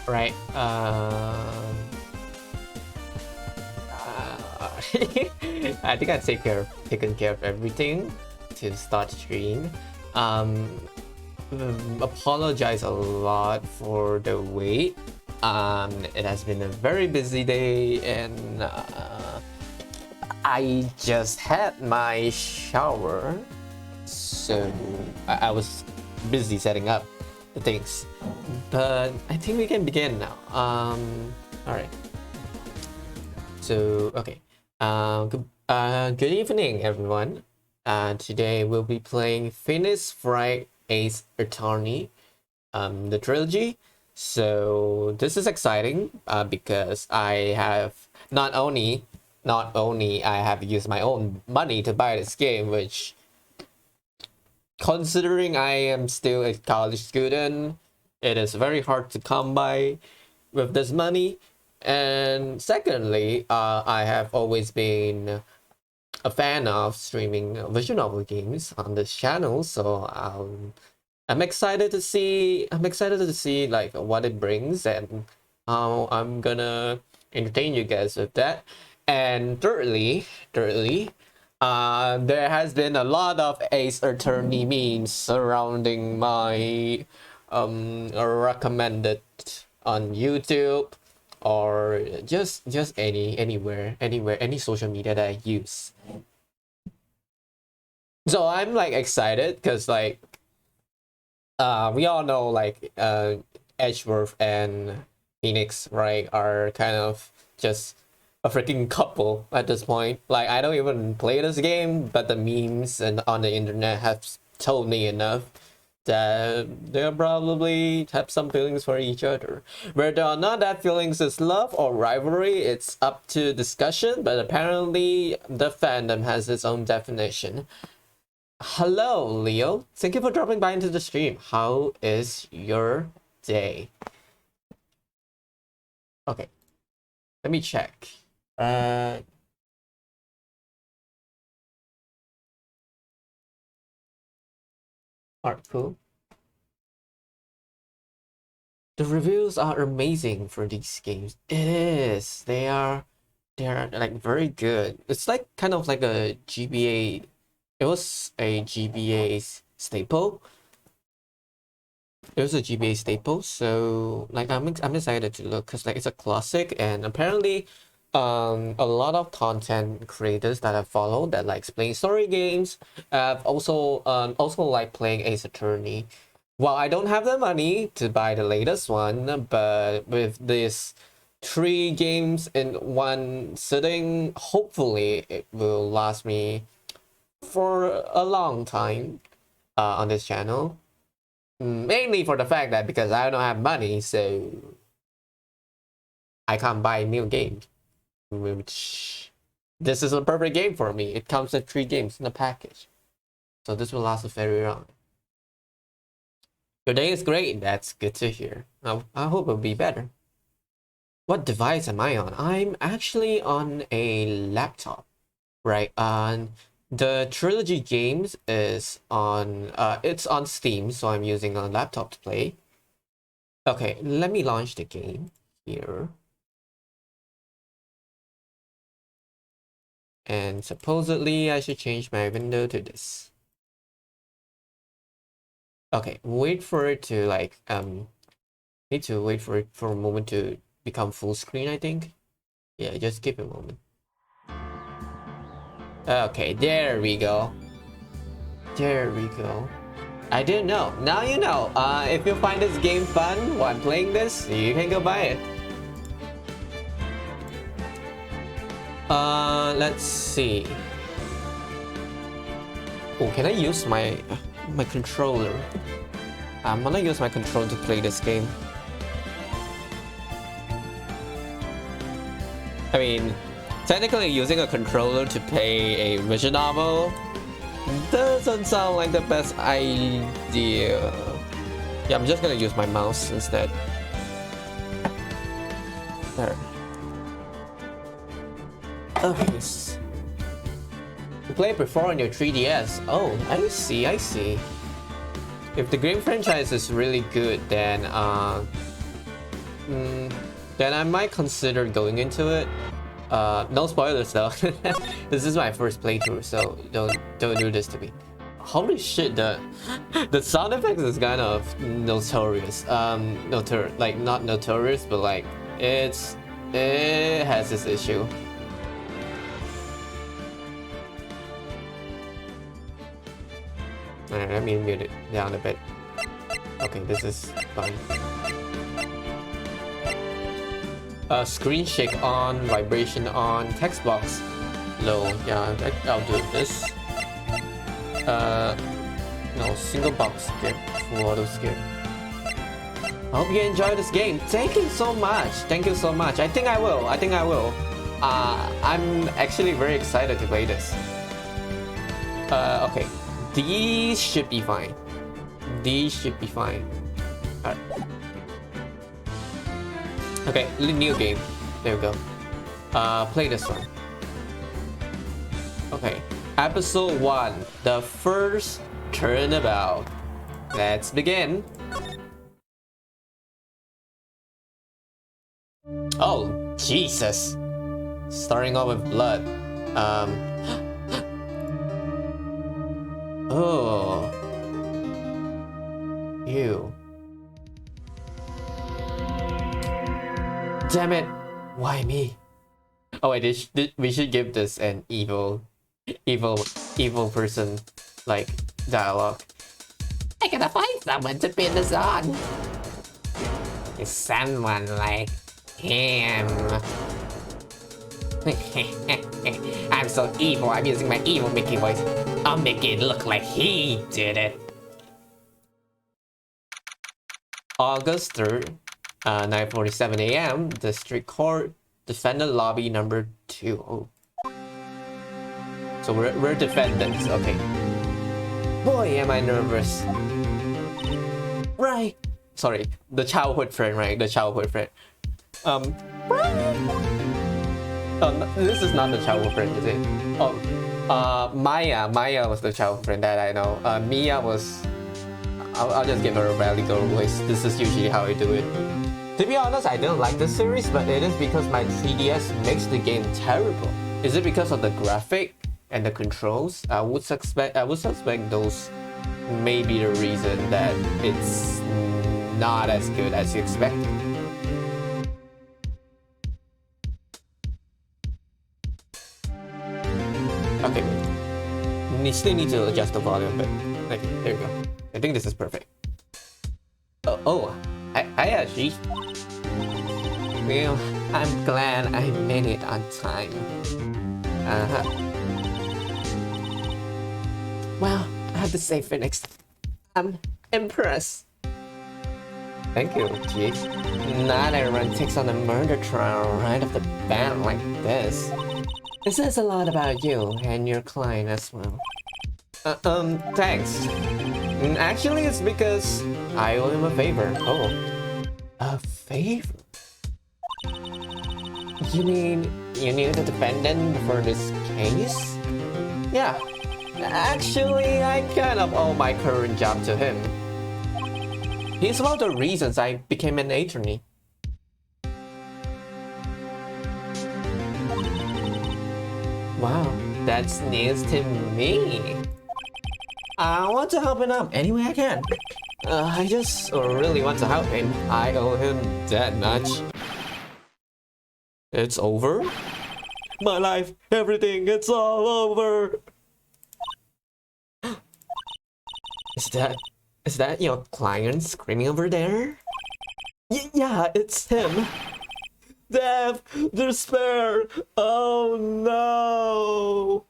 Right. I think I've taken care of everything to start stream. Um, Apologize a lot for the wait. It has been a very busy day, and I just had my shower, so I was busy setting up the things. But I think we can begin now. All right. So okay. Good evening, everyone. Today we'll be playing Wright Ace Attorney, the trilogy. So this is exciting because I have not only I have used my own money to buy this game, which, considering I am still a college student, it is very hard to come by with this money. And secondly, I have always been a fan of streaming visual novel games on this channel, so I'm excited to see like what it brings and how I'm gonna entertain you guys with that. And thirdly, there has been a lot of Ace Attorney memes surrounding my recommended on YouTube, or just anywhere, any social media that I use. So I'm like excited because like we all know like Edgeworth and Phoenix, right, are kind of just a freaking couple at this point. Like, I don't even play this game, but the memes and on the internet have told me enough that they'll probably have some feelings for each other. Whether or not that feelings is love or rivalry, it's up to discussion, but apparently the fandom has its own definition. Hello, Leo. Thank you for dropping by into the stream. How is your day? Okay. Let me check. Alright, cool. The reviews are amazing for these games. It is. They're like very good. It's like kind of like a GBA. It was a GBA staple. It was a GBA staple, so like I'm excited to look because like it's a classic, and apparently a lot of content creators that I follow that like playing story games also like playing Ace Attorney. Well, I don't have the money to buy the latest one, but with this 3 games in one sitting, hopefully it will last me for a long time on this channel. Mainly for the fact that because I don't have money, so I can't buy new games. Which, this is a perfect game for me. It comes with 3 games in a package, so this will last very long. Your day is great. That's good to hear. I hope it'll be better. What device am I on? I'm actually on a laptop, right? The Trilogy games is on it's on Steam, so I'm using a laptop to play. Okay, let me launch the game here. And supposedly I should change my window to this. Okay, wait for it to like need to wait for it for a moment to become full screen, I think. Yeah, just give it a moment. Okay, there we go. There we go. I didn't know. Now you know. If you find this game fun while playing this, you can go buy it. Let's see. Oh, can I use my controller? I'm gonna use my controller to play this game. I mean, technically using a controller to play a visual novel doesn't sound like the best idea. Yeah, I'm just gonna use my mouse instead. There. Okay. You played before on your 3DS. Oh, I see, I see. If the game franchise is really good, then then I might consider going into it. No spoilers though. This is my first playthrough, so don't do this to me. Holy shit, the sound effects is kind of notorious. Like not notorious, but like it has this issue. Alright, let me mute it down a bit. Okay, this is fine. Screen shake on, vibration on, text box low. Yeah, I'll do this. No, single box skip, full auto skip. I hope you enjoy this game. Thank you so much. Thank you so much. I think I will. I'm actually very excited to play this. Okay. These should be fine. Alright. Okay, new game. There we go. Play this one. Okay. Episode 1. The first turnabout. Let's begin. Oh, Jesus. Starting off with blood. Oh. Ew. Damn it. Why me? Oh wait, we should give this an evil person like dialogue. I gotta find someone to pin this on. It's someone like him. I'm so evil, I'm using my evil Mickey voice. I'll make it look like he did it. August 3rd, 9:47 a.m. District Court, Defendant Lobby number 2. Oh. So we're defendants, okay. Boy, am I nervous. Right. Sorry, the childhood friend, right? The childhood friend. Oh, no, this is not the childhood friend, is it? Oh, Maya was the childhood friend that I know. Mia was... I'll just give her a Valley Girl voice. This is usually how I do it. To be honest, I don't like this series, but it is because my 3DS makes the game terrible. Is it because of the graphic and the controls? I would suspect those may be the reason that it's not as good as you expected. Okay, wait. You still need to adjust the volume a bit. Okay, there you go. I think this is perfect. I actually... Well, I'm glad I made it on time. Well, I have to say, Phoenix, I'm impressed. Thank you, G. Not everyone takes on a murder trial right off the bat like this. It says a lot about you and your client as well. Thanks. Actually, it's because I owe him a favor. Oh, a favor? You mean you need a defendant for this case? Yeah. Actually, I kind of owe my current job to him. He's one of the reasons I became an attorney. Wow, that's news to me. I want to help him out any way I can. I just really want to help him. I owe him that much. It's over? My life, everything, it's all over. Is that your client screaming over there? Yeah, it's him. Death, despair, oh no.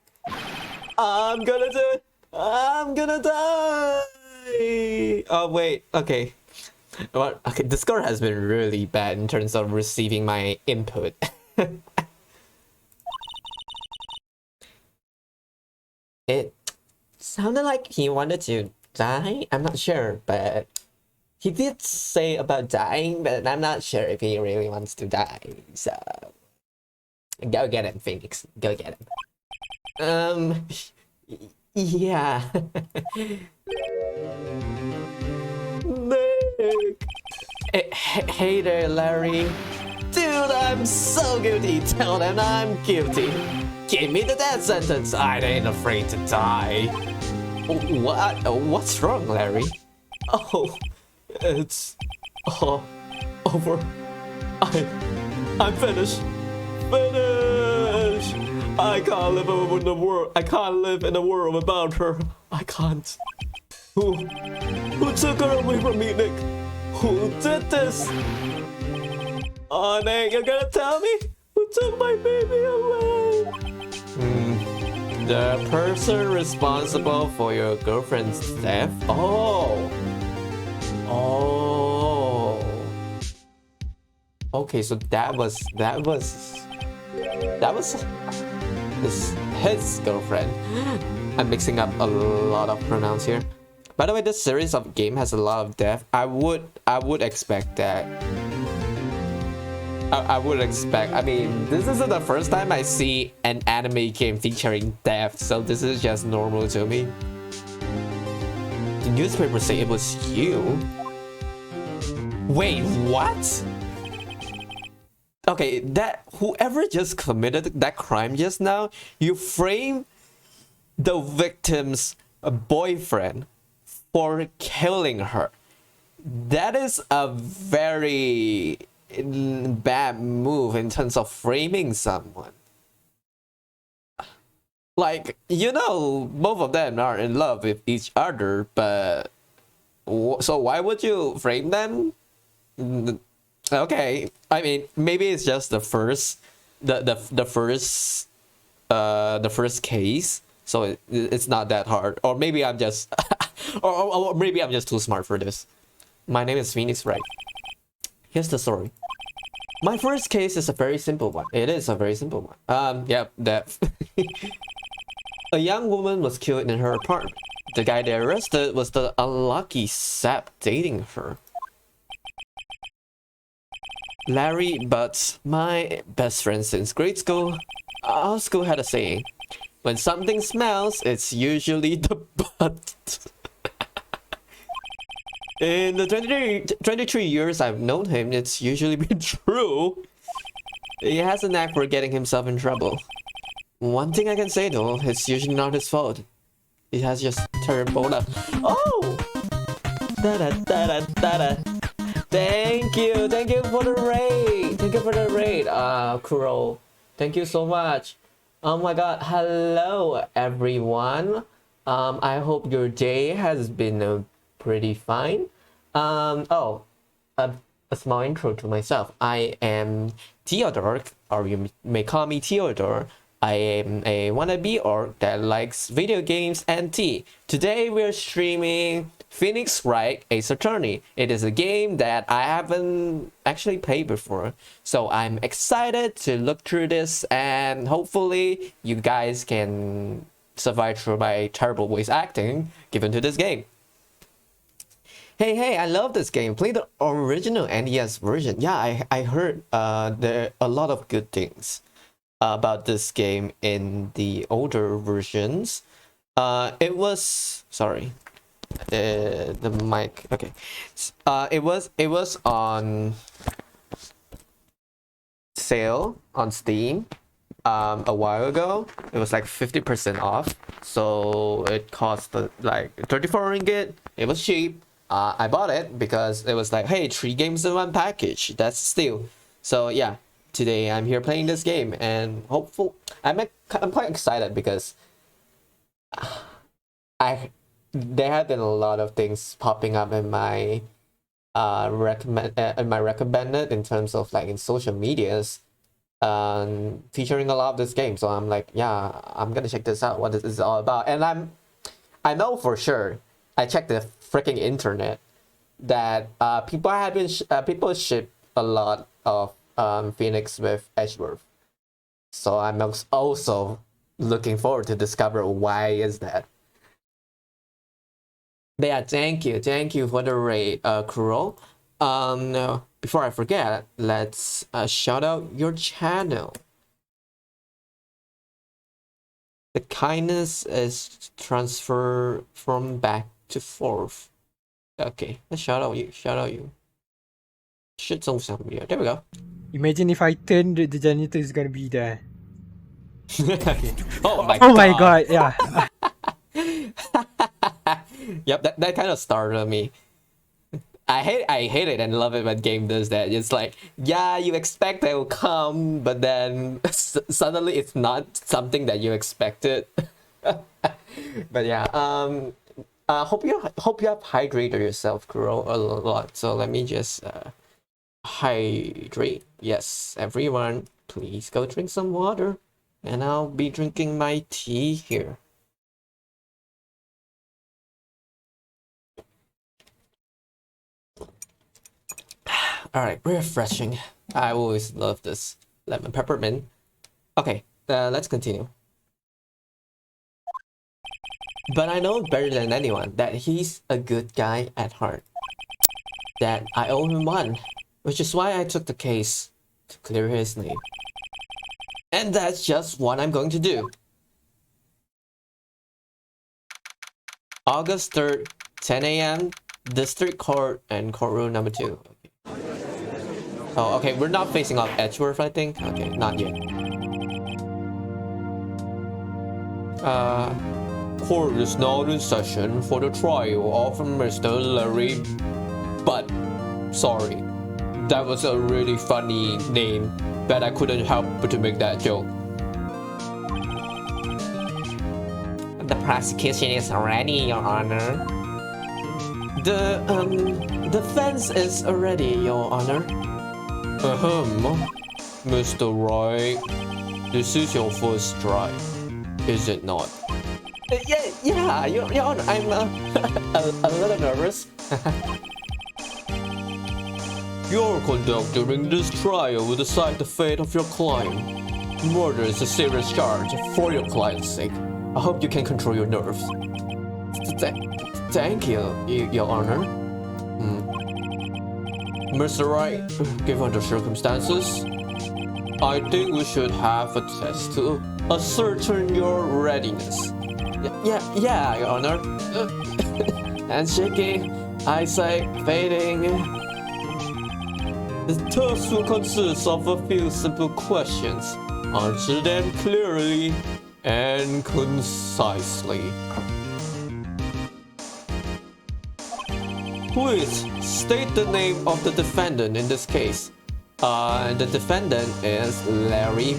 I'm gonna do it. I'm gonna die. Oh wait, okay. Well, okay, the score has been really bad in terms of receiving my input. It sounded like he wanted to die. I'm not sure, but he did say about dying, but I'm not sure if he really wants to die. So go get him, Phoenix. Go get him. Yeah. Nick. Hey there, Larry. Dude, I'm so guilty. Tell them I'm guilty. Give me the death sentence. I ain't afraid to die. What? What's wrong, Larry? Oh, it's all over. I'm finished. Finished. I can't live in the world. I can't live in a world without her. I can't. Who took her away from me, Nick? Who did this? Oh, Nick, you're gonna tell me? Who took my baby away? The person responsible for your girlfriend's death? Oh. Okay, so that was his girlfriend. I'm mixing up a lot of pronouns here. By the way, this series of game has a lot of death. I would expect that. I would expect. I mean, this isn't the first time I see an anime game featuring death, so this is just normal to me. The newspaper say it was you. Wait, what? Okay, that whoever just committed that crime just now, you frame the victim's boyfriend for killing her. That is a very bad move in terms of framing someone. Like, you know, both of them are in love with each other, but so why would you frame them? Okay, I mean, maybe it's just the first case, so it's not that hard. Or maybe I'm just or maybe I'm just too smart for this. My name is Phoenix Wright. Here's the story. My first case is a very simple one. It is a very simple one. Yep, that a young woman was killed in her apartment. The guy they arrested was the unlucky sap dating her. Larry Butts, my best friend since grade school. Our school had a saying, when something smells, it's usually the butt. In the 23 years I've known him, it's usually been true. He has a knack for getting himself in trouble. One thing I can say though, it's usually not his fault. He has just terrible luck. Oh! Da-da-da-da-da-da. Thank you for the raid. Thank you for the raid, Kuro. Thank you so much. Oh my god, hello everyone. I hope your day has been pretty fine. A small intro to myself. I am Theodore, or you may call me Theodore. I am a wannabe orc that likes video games and tea. Today we're streaming Phoenix Wright Ace Attorney. It is a game that I haven't actually played before, so I'm excited to look through this, and hopefully you guys can survive through my terrible voice acting given to this game. Hey, I love this game. Play the original NES version. Yeah, I heard there are a lot of good things about this game in the older versions. It was, sorry, the mic. Okay, it was on sale on Steam a while ago. It was like 50% off, so it cost like 34 ringgit. It was cheap. I bought it because it was like, hey, 3 games in 1 package. That's a steal. So yeah, today I'm here playing this game, and I'm quite excited because there have been a lot of things popping up in my recommended in terms of like in social medias, featuring a lot of this game. So I'm like, yeah, I'm gonna check this out. What this is all about, and I know for sure. I checked the freaking internet that people ship a lot of Phoenix with Edgeworth. So I'm also looking forward to discover why is that. But yeah, thank you for the raid, Kuro. Before I forget, let's shout out your channel. The kindness is transfer from back to forth. Okay, let's shout out you. Shit on some video. There we go. Imagine if I turn the janitor is gonna be there. Okay. Oh my Oh god. my god, yeah. Yep, that kind of startled me. I hate it and love it when game does that. It's like, yeah, you expect they will come, but then suddenly it's not something that you expected. But yeah, hope you have hydrated yourself, Kuro, a lot. So let me just hydrate. Yes, everyone, please go drink some water, and I'll be drinking my tea here. All right, refreshing. I always love this lemon peppermint. Okay, let's continue. But I know better than anyone that he's a good guy at heart. That I owe him one, which is why I took the case to clear his name. And that's just what I'm going to do. August 3rd, 10 a.m., District Court and Courtroom number 2. Oh, okay, we're not facing off Edgeworth, I think. Okay, not yet. Court is now in session for the trial of Mr. Larry. But, sorry, that was a really funny name, but I couldn't help but to make that joke. The prosecution is ready, Your Honor. The defense is ready, Your Honor. Mr. Wright, this is your first try, is it not? Yeah, Your Honor, I'm a little nervous. Your conduct during this trial will decide the fate of your client. Murder is a serious charge for your client's sake. I hope you can control your nerves. Thank you, Your Honor. Mr. Wright, given the circumstances, I think we should have a test to ascertain your readiness. Yeah, Your Honor. Hands shaking, eyesight fading. The test will consist of a few simple questions. Answer them clearly and concisely. Please state the name of the defendant in this case. The defendant is Larry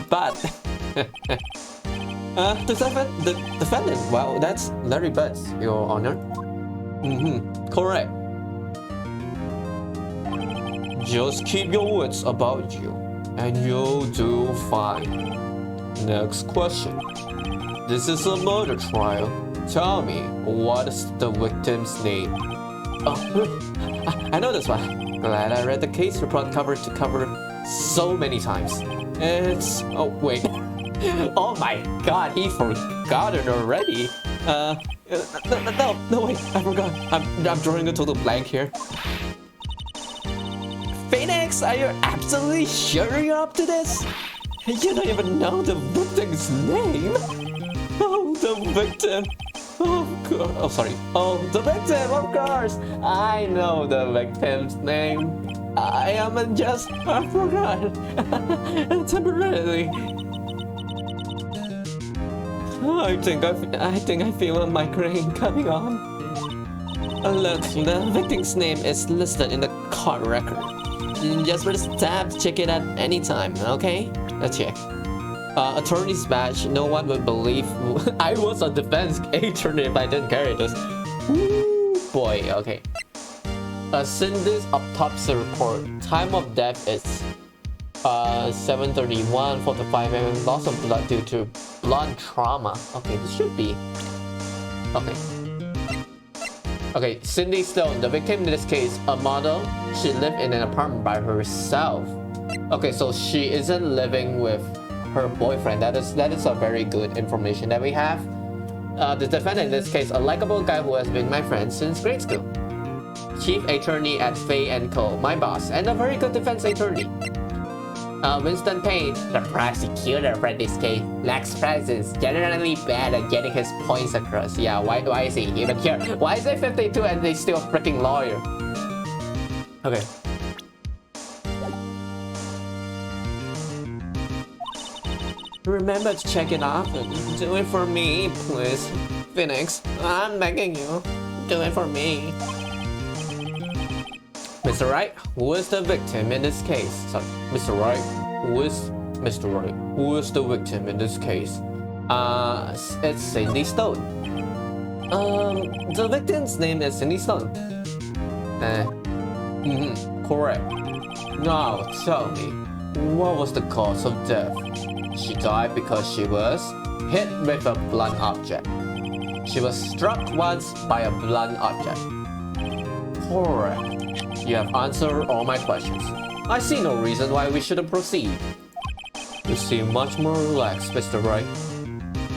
Butt. The defendant, well, that's Larry Butt, Your Honor. Correct. Just keep your wits about you, and you'll do fine. Next question. This is a murder trial. Tell me, what is the victim's name? Oh, I know this one. Glad I read the case report cover to cover so many times. It's... oh, wait. Oh my god, he forgot it already. No, wait, I forgot. I'm drawing a total blank here. Phoenix, are you absolutely sure you're up to this? You don't even know the victim's name? Oh, the victim. Oh, God. Oh, sorry. Oh, the victim, of course. I know the victim's name. I forgot. Temporarily. I think I feel a migraine coming on. Look, the victim's name is listed in the court record. Just for the staff to check it at any time, okay? Let's check. Attorney's badge, no one would believe I was a defense attorney if I didn't carry this. Ooh, boy, okay. Cindy's autopsy report. Time of death is 7:31, 45 mm. Loss of blood due to blunt trauma. Okay, this should be... Okay, Cindy Stone, the victim in this case, a model. She lived in an apartment by herself. Okay, so she isn't living with her boyfriend. That is a very good information that we have. The defendant in this case, a likable guy who has been my friend since grade school. Chief attorney at Fay & Co., my boss, and a very good defense attorney. Winston Payne, the prosecutor for this case, lacks presence, generally bad at getting his points across. Yeah, why is he even here? Why is it 52 and he's still a freaking lawyer? Okay. Remember to check it off. Do it for me, please. Phoenix, I'm begging you. Do it for me. Mr. Wright, who is the victim in this case? Sorry, Mr. Wright, who is Mr. Wright? Who is the victim in this case? It's Cindy Stone. The victim's name is Cindy Stone. Correct. Now tell me, what was the cause of death? She died because she was hit with a blunt object. She was struck once by a blunt object. Correct. You have answered all my questions. I see no reason why we shouldn't proceed. You seem much more relaxed, Mr. Wright.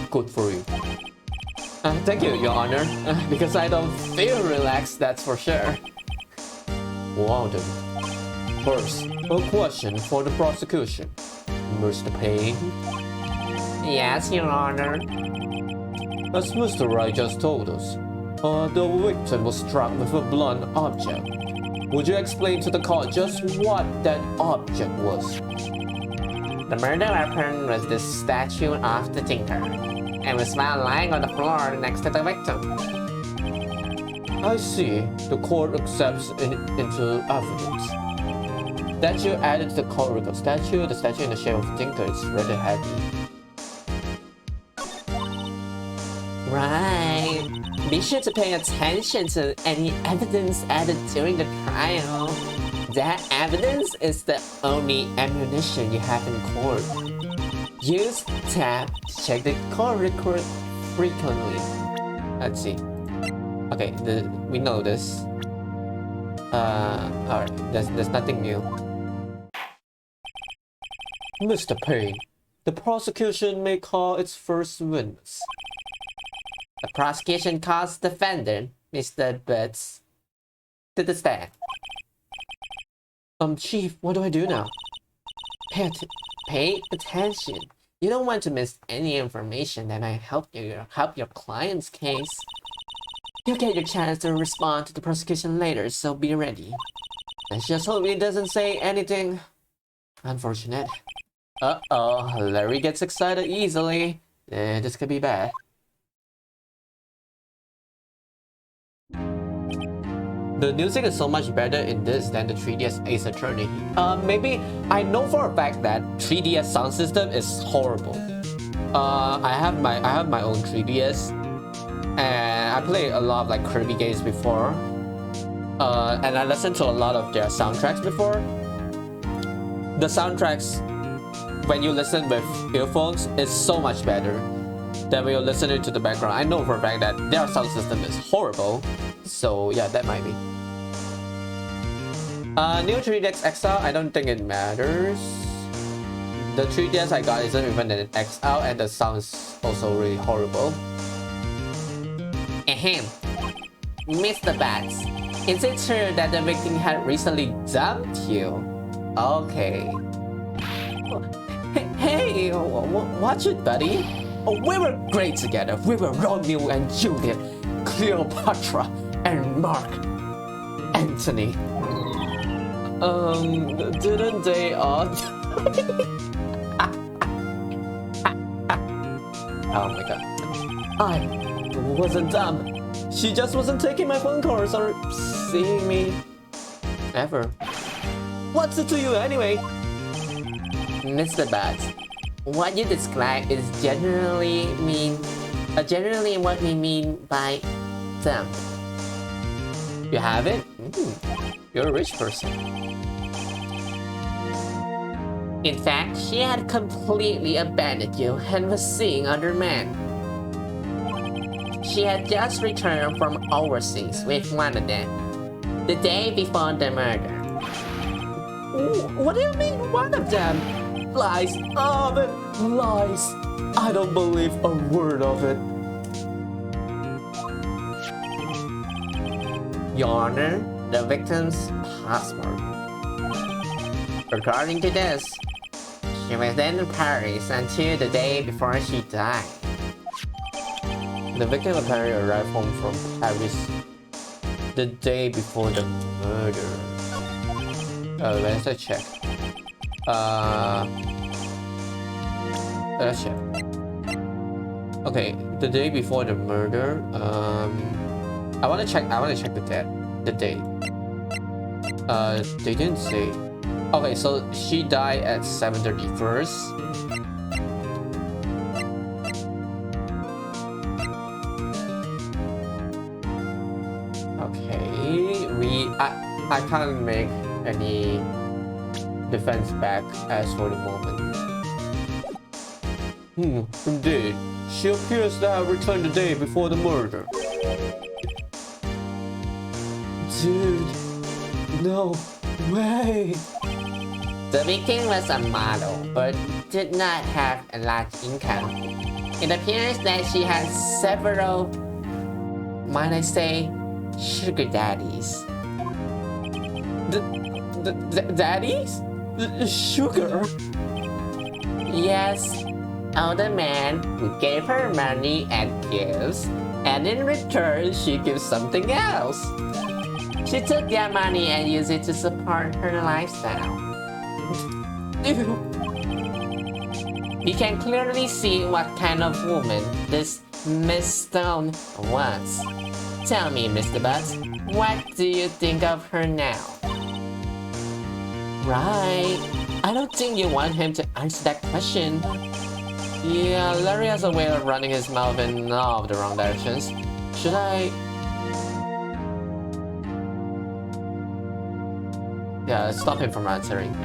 Good for you. Thank you, Your Honor. Because I don't feel relaxed, that's for sure. Wow then. First, a question for the prosecution. Mr. Payne? Yes, Your Honor. As Mr. Wright just told us, the victim was struck with a blunt object. Would you explain to the court just what that object was? The murder weapon was the statue of the Tinker, and was found lying on the floor next to the victim. I see. The court accepts into evidence. Statue added to the court record. The statue in the shape of the Tinker is really heavy. Right. Be sure to pay attention to any evidence added during the trial. That evidence is the only ammunition you have in court. Use tab to check the court record frequently. Let's see. Okay, we know this. Alright, there's nothing new. Mr. Payne, the prosecution may call its first witness. The prosecution calls defendant, Mr. Butts, to the stand. Chief, what do I do now? Pay attention. You don't want to miss any information that might help your client's case. You'll get your chance to respond to the prosecution later, so be ready. Let's just hope he doesn't say anything unfortunate. Uh-oh, Larry gets excited easily. This could be bad. The music is so much better in this than the 3DS Ace Attorney. Maybe I know for a fact that 3DS sound system is horrible. I have my own 3DS, and I play a lot of like Kirby games before. And I listened to a lot of their soundtracks before. The soundtracks, when you listen with earphones, is so much better than when you're listening to the background. I know for a fact that their sound system is horrible. So yeah, that might be. New 3DS XL, I don't think it matters. The 3DS I got isn't even an XL, and the sound's also really horrible. Ahem. Mr. Bats, is it true that the victim had recently dumped you? Okay. Hey, watch it, buddy. We were great together. We were Romeo and Juliet, Cleopatra, and Mark Antony. Didn't they all? Oh my god. I wasn't dumb. She just wasn't taking my phone calls or seeing me ever. What's it to you anyway? Mr. Bats, what you describe is generally what we mean by dumb. You have it? You're a rich person. In fact, she had completely abandoned you and was seeing other men. She had just returned from overseas with one of them, the day before the murder. What do you mean, one of them? Lies, all of it, lies. I don't believe a word of it. Your Honor, the victim's passport. According to this, she was in Paris until the day before she died. The victim apparently arrived home from Paris the day before the murder. Let's check. Let's check. Okay, the day before the murder. I wanna check the date. They didn't say. Okay, so she died at 7:31. Okay, I can't make any defense back as for the moment. Indeed. She appears to have returned the day before the murder. Dude, no way. The victim was a model, but did not have a large income. It appears that she had several, might I say, sugar daddies. Daddies? Sugar? Yes, older man who gave her money and gifts, and in return she gives something else. She took their money and used it to support her lifestyle. You can clearly see what kind of woman this Miss Stone was. Tell me, Mr. Butts, what do you think of her now? Right. I don't think you want him to answer that question. Yeah, Larry has a way of running his mouth in all of the wrong directions. Should I... Yeah, stop him from answering.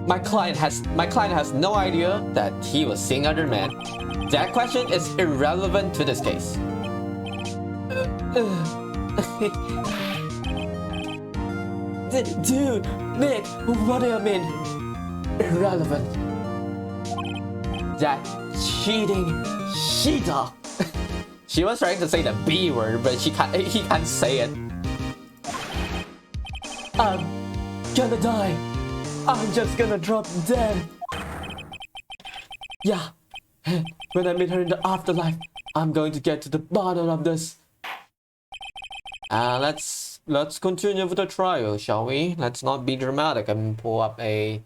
My client has no idea that he was seeing other men. That question is irrelevant to this case. Dude, Nick, what do you mean? Irrelevant. That cheating she-dog. She was trying to say the B word, but he can't say it. I'm gonna die. I'm just gonna drop dead. Yeah. When I meet her in the afterlife, I'm going to get to the bottom of this. Let's continue with the trial, shall we? Let's not be dramatic and pull up a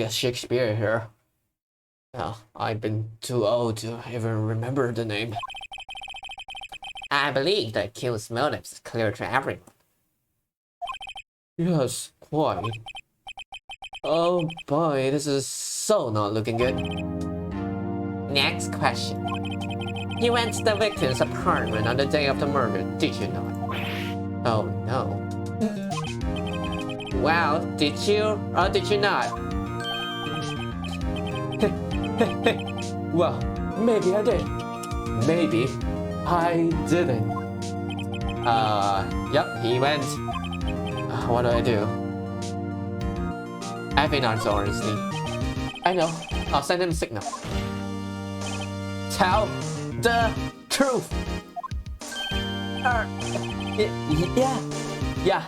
Shakespeare here. Oh, I've been too old to even remember the name. I believe the accused's motives is clear to everyone. Yes, quite. Oh boy, this is so not looking good. Next question. You went to the victim's apartment on the day of the murder, did you not? Oh no. Well, did you or did you not? Well, maybe I did. Maybe I didn't. Yep, he went. What do I do? I have an answer, honestly. I know. I'll send him a signal. Tell the truth. Yeah,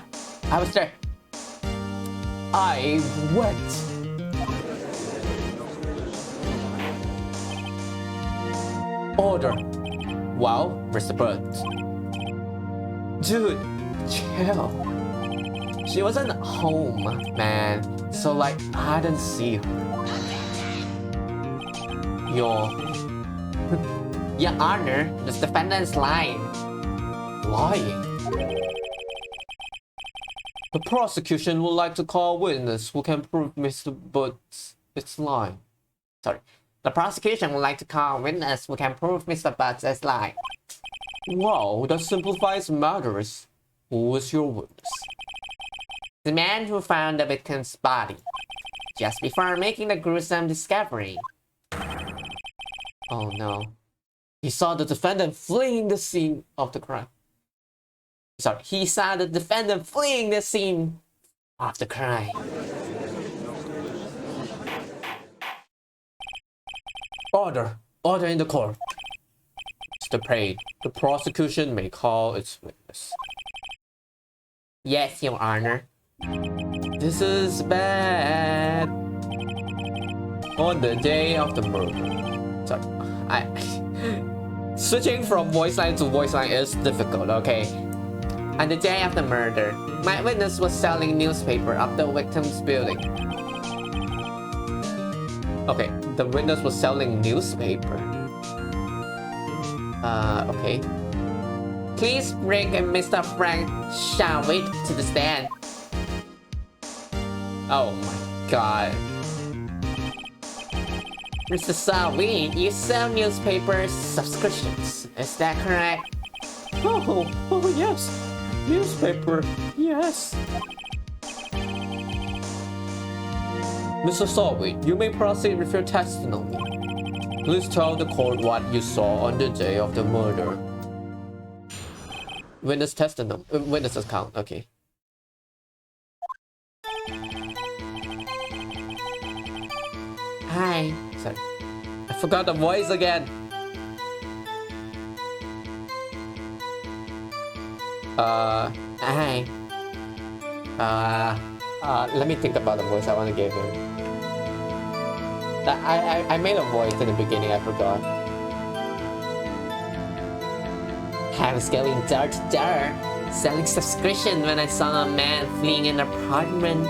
I was there. I went. Order. Wow, Mr. Bird. Dude, chill. She wasn't home, man. So like, I didn't see her. Your Honor, this defendant's lying. Lying? The prosecution would like to call a witness who can prove Mr. Butts is lying. Sorry. The prosecution would like to call a witness who can prove Mr. Butts is lying. Wow, that simplifies matters. Who is your witness? The man who found the victim's body just before making the gruesome discovery. Oh no. He saw the defendant fleeing the scene of the crime. Sorry, he saw the defendant fleeing the scene of the crime. Order! Order in the court. Mr. Payne, the prosecution may call its witness. Yes, Your Honor. This is bad. On the day of the murder. Sorry, switching from voice line to voice line is difficult, okay? On the day of the murder, my witness was selling newspaper up the victim's building. Okay, the witness was selling newspaper. Okay. Please bring Mr. Frank Shavit to the stand. Oh my god. Mr. Shavit, you sell newspaper subscriptions, is that correct? Oh yes. Newspaper, yes. Mr. Sawit, you may proceed with your testimony. Please tell the court what you saw on the day of the murder. Witness testimony. Witness account. Okay. Hi. Sorry. I forgot the voice again. Hi. Let me think about the voice I want to give him. I made a voice in the beginning, I forgot. I was going door to door, selling subscription when I saw a man fleeing an apartment.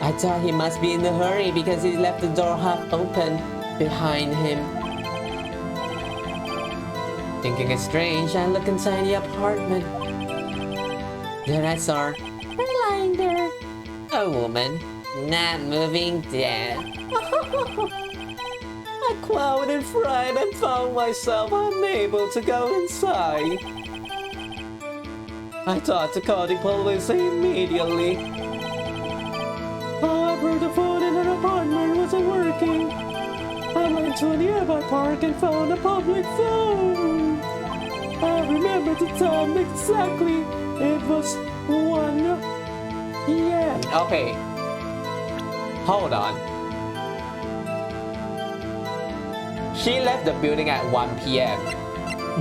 I thought he must be in a hurry because he left the door half open behind him. Thinking it's strange, I looked inside the apartment. Then I saw her lying there. A woman, not moving, dead. I quailed in fright and found myself unable to go inside. I thought to call the police immediately. However, the phone in her apartment wasn't working. I went to a nearby park and found a public phone. I remember the time exactly. It was 1 p.m. Okay. Hold on. She left the building at 1 p.m.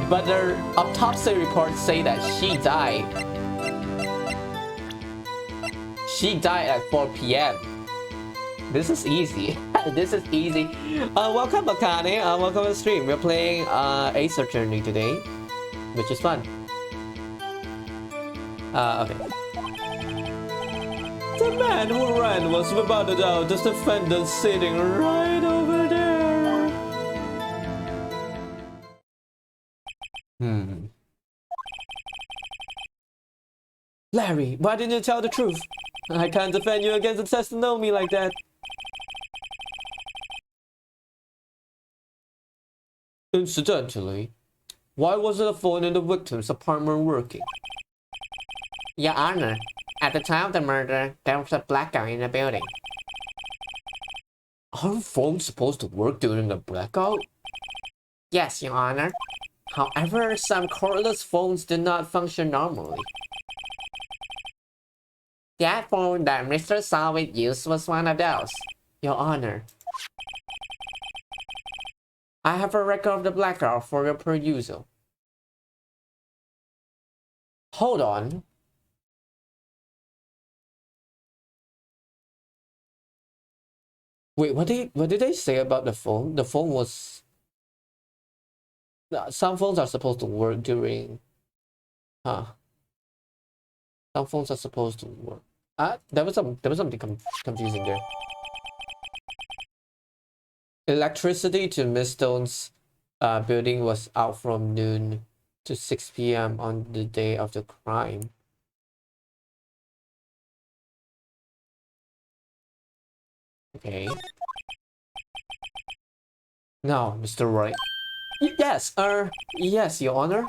But the autopsy reports say that she died. She died at 4 p.m. This is easy. This is easy. Welcome, Bakane. Welcome to the stream. We're playing Ace Attorney today, which is fun. Okay. The man who ran was without a doubt this defendant sitting right over there. Larry, why didn't you tell the truth? I can't defend you against a testimony like that. Incidentally, why wasn't the phone in the victim's apartment working? Your Honor, at the time of the murder, there was a blackout in the building. Are phones supposed to work during a blackout? Yes, Your Honor. However, some cordless phones did not function normally. That phone that Mr. Sawit used was one of those, Your Honor. I have a record of the blackout for your perusal. Hold on. Wait, what did they say about the phone? The phone was... Some phones are supposed to work during... Huh. Some phones are supposed to work. There was something confusing there. Electricity to Miss Stone's building was out from noon to 6 p.m. on the day of the crime. Okay. Now, Mr. Wright. Yes, Your Honor.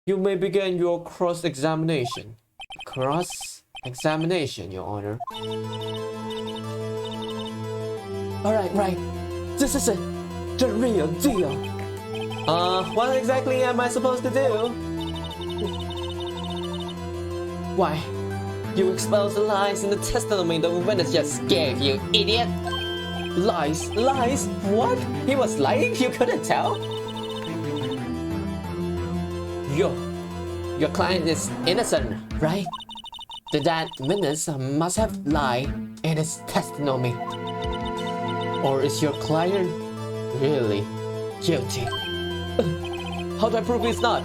You may begin your cross-examination. Cross-examination, Your Honor. Alright, right. This is it. The real deal. What exactly am I supposed to do? Why? You expose the lies in the testimony the witness just gave, you idiot! Lies? Lies? What? He was lying? You couldn't tell? Your client is innocent, right? That witness must have lied in his testimony. Or is your client really guilty. How do I prove he's not?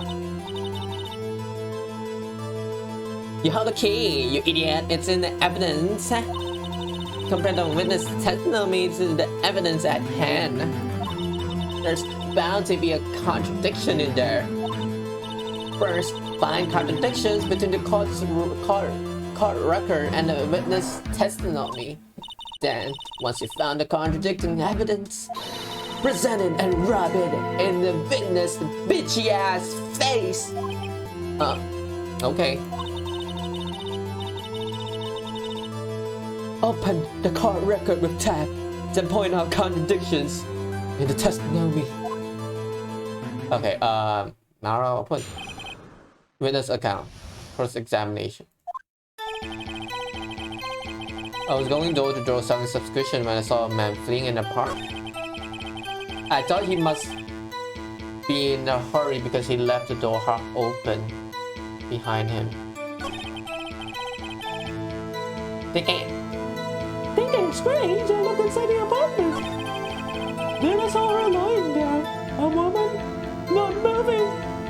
You have the key, you idiot. It's in the evidence. Compare the witness testimony to the evidence at hand. There's bound to be a contradiction in there. First, find contradictions between the court record and the witness testimony. Then, once you found the contradicting evidence, present it and rub it in the witness' bitchy ass face. Okay. Open the court record with tab, then point out contradictions in the testimony. Okay, now I'll put witness account, first examination. I was going door to door selling subscription when I saw a man fleeing in a park. I thought he must be in a hurry because he left the door half open behind him. Thinking strange, I looked inside the apartment. Then I saw her lying there, a woman, not moving,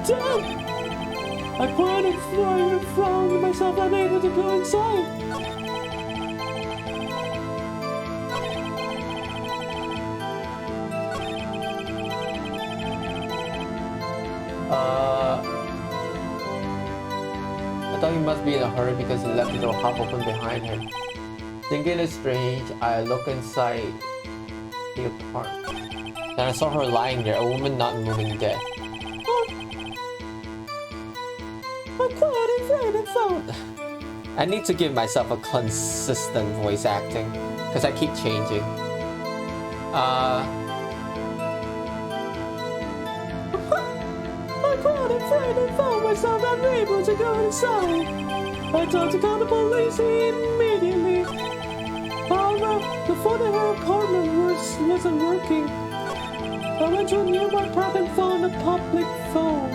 dead. I cried and found myself unable to go inside. I thought he must be in a hurry because he left the door half open behind him. Thinking it's strange, I look inside the apartment. Then I saw her lying there, a woman not moving, dead. I cried and cried and found. I need to give myself a consistent voice acting because I keep changing. I cried and cried and found myself unable to go inside. I tried to call the police immediately. However, the phone in her apartment wasn't working. I went to a nearby park and found a public phone.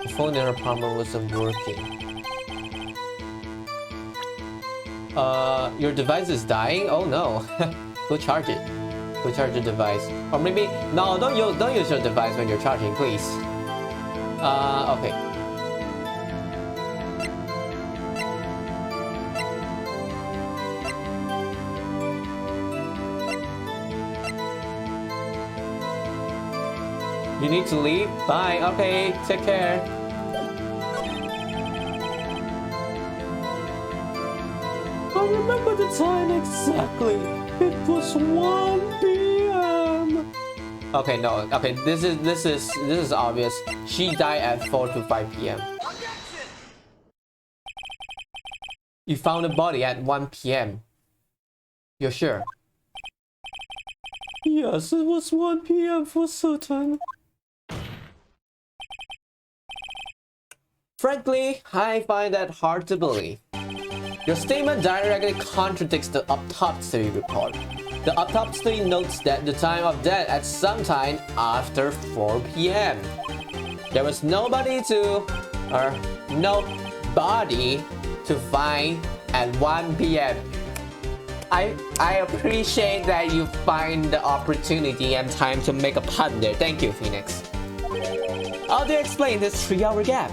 The phone in her apartment wasn't working. Your device is dying? Oh no. Go charge it. Go charge your device. Or maybe no, don't use your device when you're charging, please. Okay. You need to leave? Bye. Okay, take care. I remember the time exactly. It was 1 p.m. Okay, no. Okay, this is obvious. She died at 4 to 5 p.m. You found the body at 1 p.m. You're sure? Yes, it was 1 p.m. for certain. Frankly, I find that hard to believe. Your statement directly contradicts the autopsy report. The autopsy notes that the time of death at some time after 4 p.m. There was no body to find at 1 p.m. I appreciate that you find the opportunity and time to make a pun there. Thank you, Phoenix. How do you explain this 3-hour gap?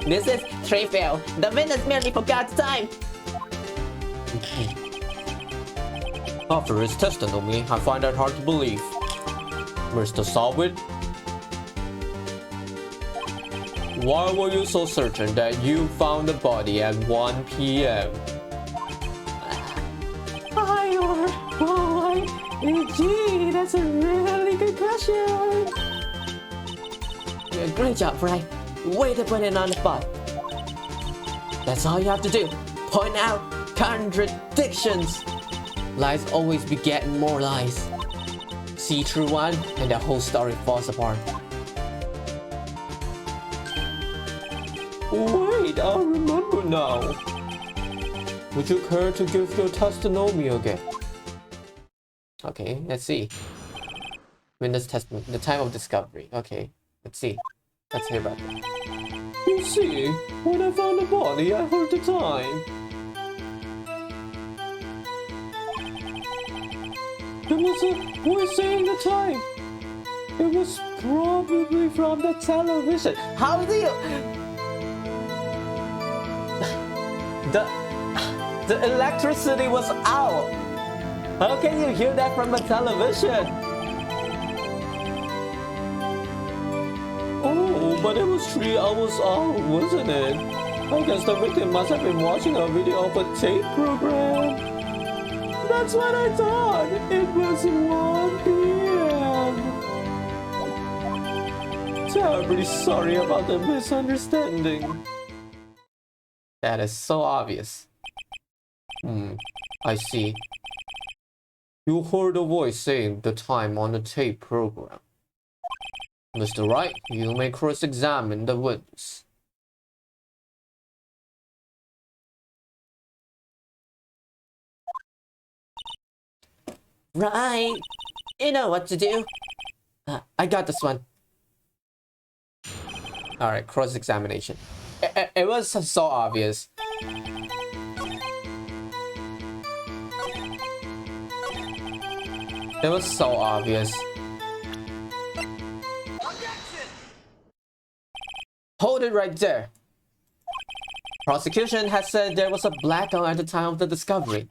This is trivial. The witness merely forgot time. After his testimony, I find that hard to believe. Mr. Sawit, why were you so certain that you found the body at 1 p.m.? Gee, that's a really good question. Great job, Wright. Way to put it on the spot. That's all you have to do. Point out contradictions. Lies always beget more lies. See through one, and the whole story falls apart. Wait, I remember now. Would you care to give your testimony again? Okay, let's see. Witness testimony, the time of discovery. Okay, let's see. Let's hear about it. You see, when I found the body, I heard the time. There was a voice saying the time. It was probably from the television. How do you... The electricity was out. How can you hear that from the television? Oh, but it was 3 hours out, wasn't it? I guess the victim must have been watching a video of a tape program. That's what I thought. It was 1 p.m. Terribly sorry about the misunderstanding. That is so obvious. I see. You heard a voice saying the time on the tape program. Mr. Wright, you may cross-examine the witness. Right. You know what to do. I got this one. Alright, cross-examination. It was so obvious. It was so obvious. Hold it right there. Prosecution has said there was a blackout at the time of the discovery.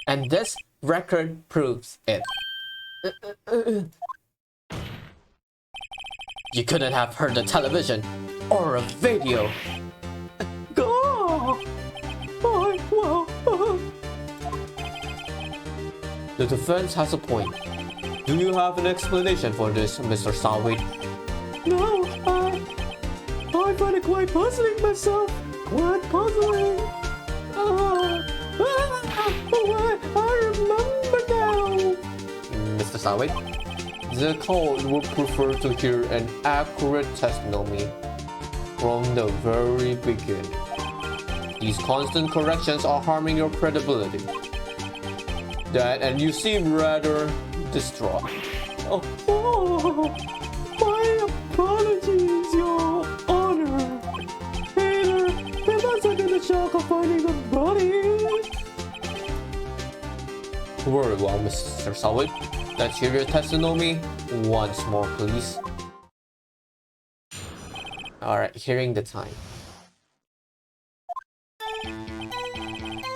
And this record proves it. You couldn't have heard the television or a video. Go! The defense has a point. Do you have an explanation for this, Mr. Salway? No, I find it quite puzzling myself. Quite puzzling. I remember now. Mr. Salway, the court would prefer to hear an accurate testimony from the very beginning. These constant corrections are harming your credibility. And you seem rather distraught. My apologies, Your Honor. Taylor, there wasn't in the shock of finding the body. Very well, Mr. Salway. Let's hear your testimony once more, please. Alright, hearing the time.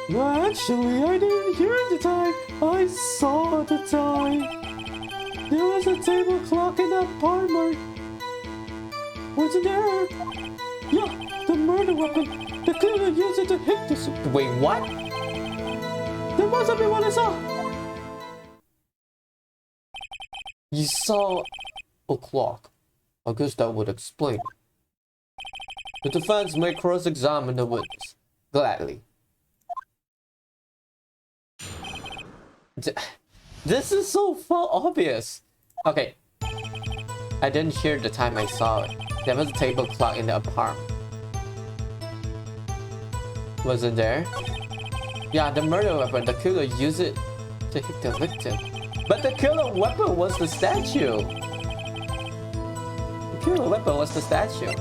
Actually, I didn't hear the time. I saw the time. There was a table clock in the apartment. Wasn't there? Yeah, the murder weapon. The killer used it to hit the... Wait, what? That must be what I saw. You saw a clock. I guess that would explain it. The defense may cross-examine the witness. Gladly. This is so obvious. Okay. I didn't hear the time I saw it. There was a table clock in the apartment. Was it there? Yeah, the murder weapon. The killer used it to hit the victim. But the killer weapon was the statue. The killer weapon was the statue.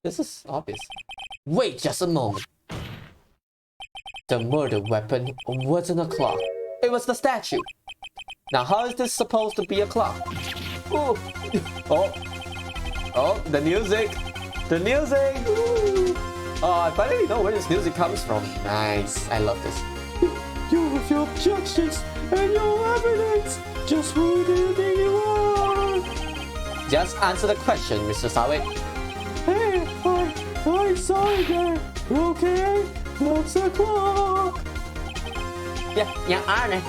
This is obvious. Wait just a moment. The murder weapon wasn't a clock. It was the statue. Now how is this supposed to be a clock? Oh, oh, the music. The music. Ooh. Oh, I finally know where this music comes from. Nice. I love this. You have your objections and your evidence. Just who do you think you are? Just answer the question, Mr. Salway. Hey, I saw it there. Okay, that's a clock. Your Honor,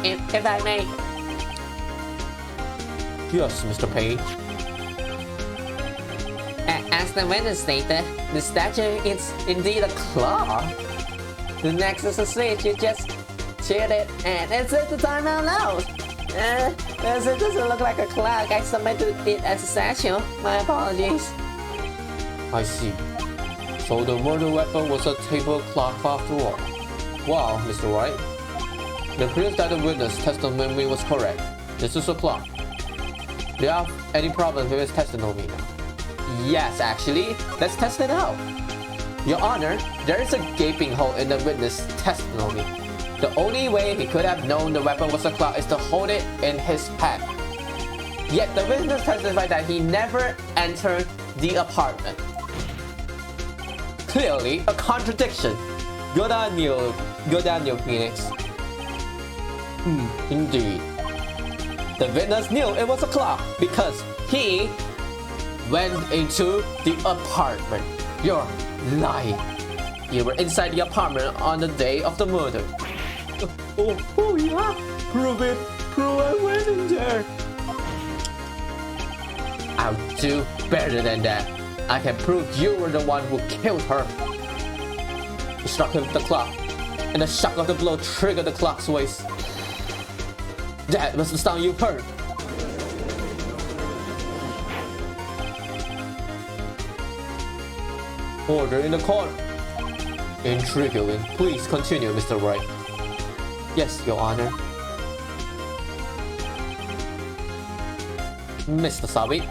if I may. Yes, Mr. Page. As the witness stated, the statue is indeed a clock. The next is a switch, you just cheered it and it set the time out loud. As it doesn't look like a clock, I submitted it as a statue. My apologies. I see. So the murder weapon was a table clock after all. Wow, Mr. Wright. The proof that the witness testimony was correct. This is a clock. Do you have any problem with his testimony now? Yes, actually. Let's test it out. Your Honor, there is a gaping hole in the witness testimony. The only way he could have known the weapon was a clock is to hold it in his hand. Yet the witness testified that he never entered the apartment. Clearly a contradiction. Good on you, Phoenix. Indeed. The witness knew it was a clock because he went into the apartment. You're lying. You were inside the apartment on the day of the murder. Oh yeah? Prove it. Prove I went in there. I'll do better than that. I can prove you were the one who killed her. You struck him with the clock, and the shock of the blow triggered the clock's waist. That was the sound you heard. Order in the court. Intriguing. Please continue, Mr. Wright. Yes, Your Honor. Mr. Sabi,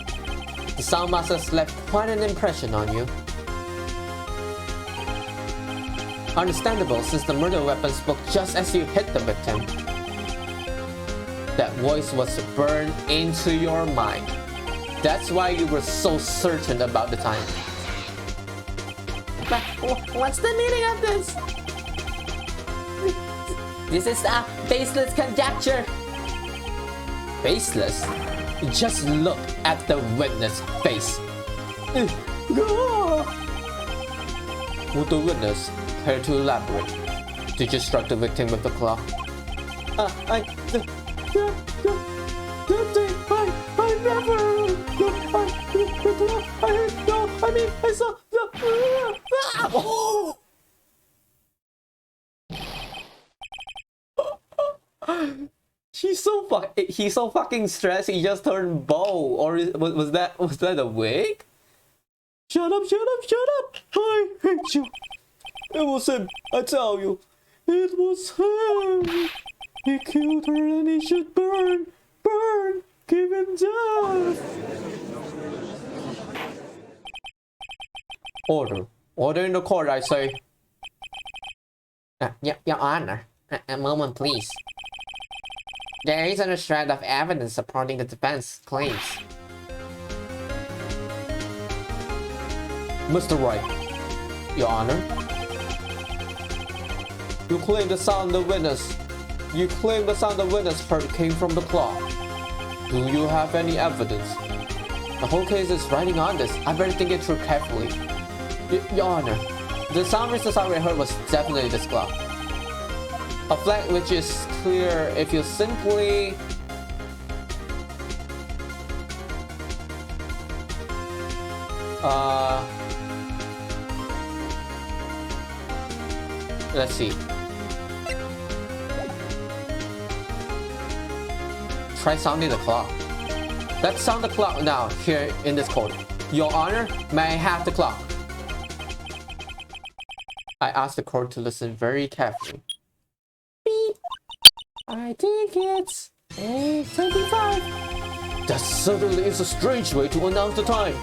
the sound masters left quite an impression on you. Understandable, since the murder weapon spoke just as you hit the victim. That voice was burned into your mind. That's why you were so certain about the time. But what's the meaning of this? This is a baseless conjecture. Baseless? Just look at the witness' face. Would the witness care to elaborate? Did you strike the victim with the clock? I never. I saw. He's so fucking stressed. He just turned bow, or was that a wig? Shut up! I hate you. It was him. I tell you, it was him. He killed her, and he should burn, give him death. Order in the court, I say. Your Honor, a moment please. There isn't a shred of evidence supporting the defense claims. Mr. Wright, Your Honor. You claim the sound the witness heard came from the clock. Do you have any evidence? The whole case is riding on this. I better think it through carefully. Your Honor, the sound Mr. Sabi heard was definitely this clock. A fact which is clear if you simply let's see. Try sounding the clock. Let's sound the clock now here in this court. Your Honor, may I have the clock? I asked the court to listen very carefully. Beep. I think it's 8:25. That certainly is a strange way to announce the time.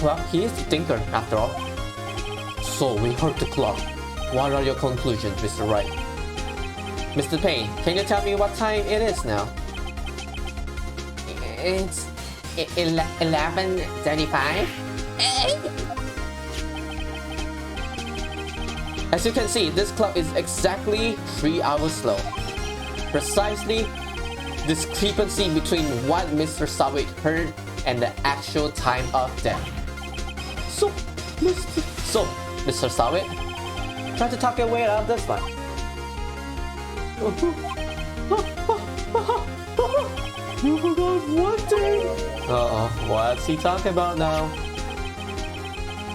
Well, he is the thinker, after all. So we heard the clock. What are your conclusions, Mr. Wright? Mr. Payne, can you tell me what time it is now? It's 11:35. As you can see, this clock is exactly 3 hours slow. Precisely discrepancy between what Mr. Sawick heard and the actual time of death. So, Mr. Sawick, try to talk your way out of this one. You forgot one thing. What's he talking about now?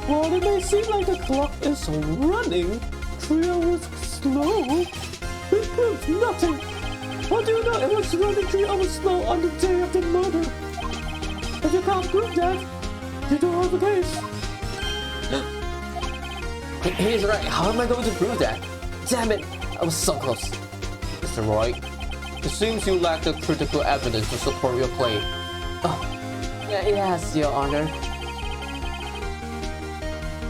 Well, it may seem like the clock is running 3 hours slow. It proves nothing. How do you know it was running 3 hours slow on the day of the murder? If you can't prove that, you don't have a case. He's right. How am I going to prove that? Damn it! I was so close. Mr. Wright, it seems you lack the critical evidence to support your claim. Oh, yes, Your Honor.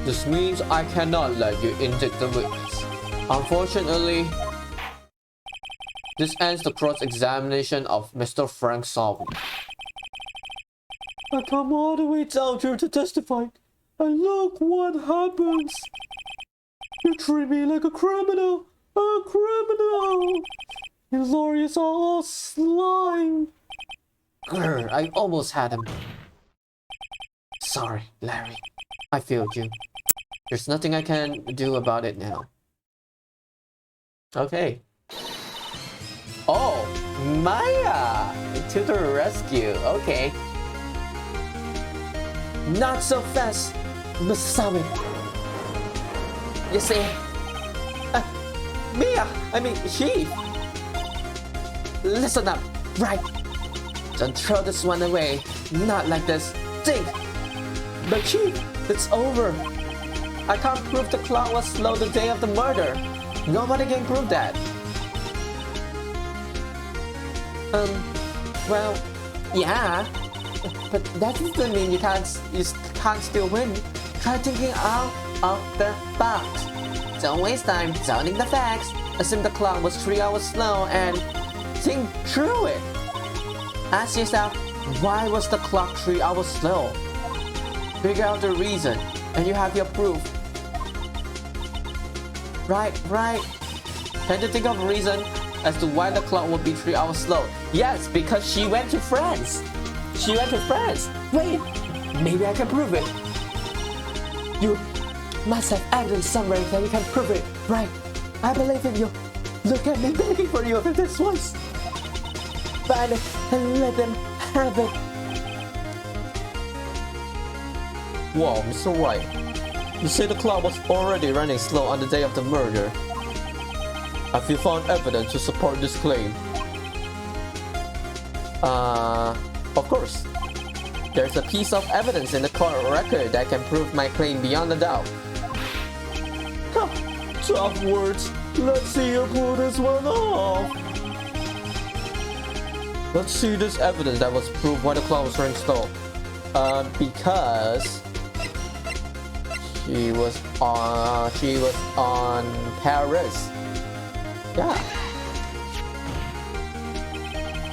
This means I cannot let you indict the witness. Unfortunately, this ends the cross-examination of Mr. Frank Salvi. I come all the way down here to testify, and look what happens. You treat me like a criminal. A criminal. You lawyers are all slime. Grr, I almost had him. Sorry, Larry. I failed you. There's nothing I can do about it now. Okay. Oh, Maya! To the rescue. Okay. Not so fast, Masawi. You see, Mia, she. Listen up, Wright. Don't throw this one away. Not like this. Think. But Chief, it's over. I can't prove the clock was slow the day of the murder. Nobody can prove that. Well, yeah. But that doesn't mean you can't still win. Try thinking out of the box. Don't waste time doubting the facts. Assume the clock was 3 hours slow and think through it. Ask yourself, why was the clock 3 hours slow? Figure out the reason, and you have your proof. Right. Can you think of a reason as to why the clock would be 3 hours slow? Yes, because she went to France. Wait, maybe I can prove it. You must have evidence somewhere that you can prove it, right? I believe in you. Look at me begging for you for this once. Find it and let them have it. Whoa, Mr. Wright. You say the clock was already running slow on the day of the murder. Have you found evidence to support this claim? Of course. There's a piece of evidence in the court record that can prove my claim beyond a doubt. Huh, tough words. Let's see you pull this one off. Let's see this evidence that was proved why the clock was running slow. Because she was on Paris. Yeah.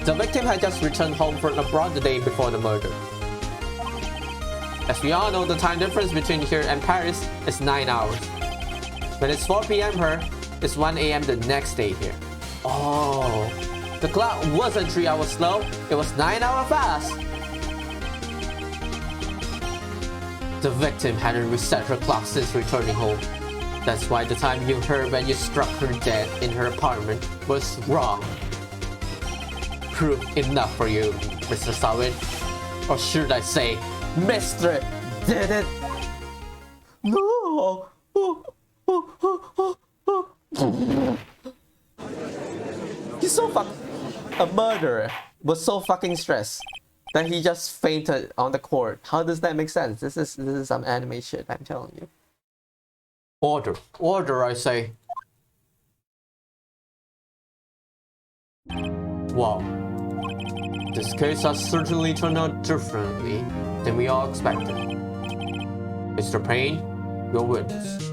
The victim had just returned home from abroad the day before the murder. As we all know, the time difference between here and Paris is 9 hours. When it's 4 p.m. here, it's 1 a.m. the next day here. Oh, the clock wasn't 3 hours slow, it was 9 hours fast. The victim hadn't reset her clock since returning home. That's why the time you heard when you struck her dead in her apartment was wrong. Proof enough for you, Mr. Sawin. Or should I say, Mr. Did it? No! He's so a murderer was so fucking stressed that he just fainted on the court. How does that make sense? This is some anime shit, I'm telling you. Order, I say. Wow. This case has certainly turned out differently than we all expected. Mr. Payne, your witness.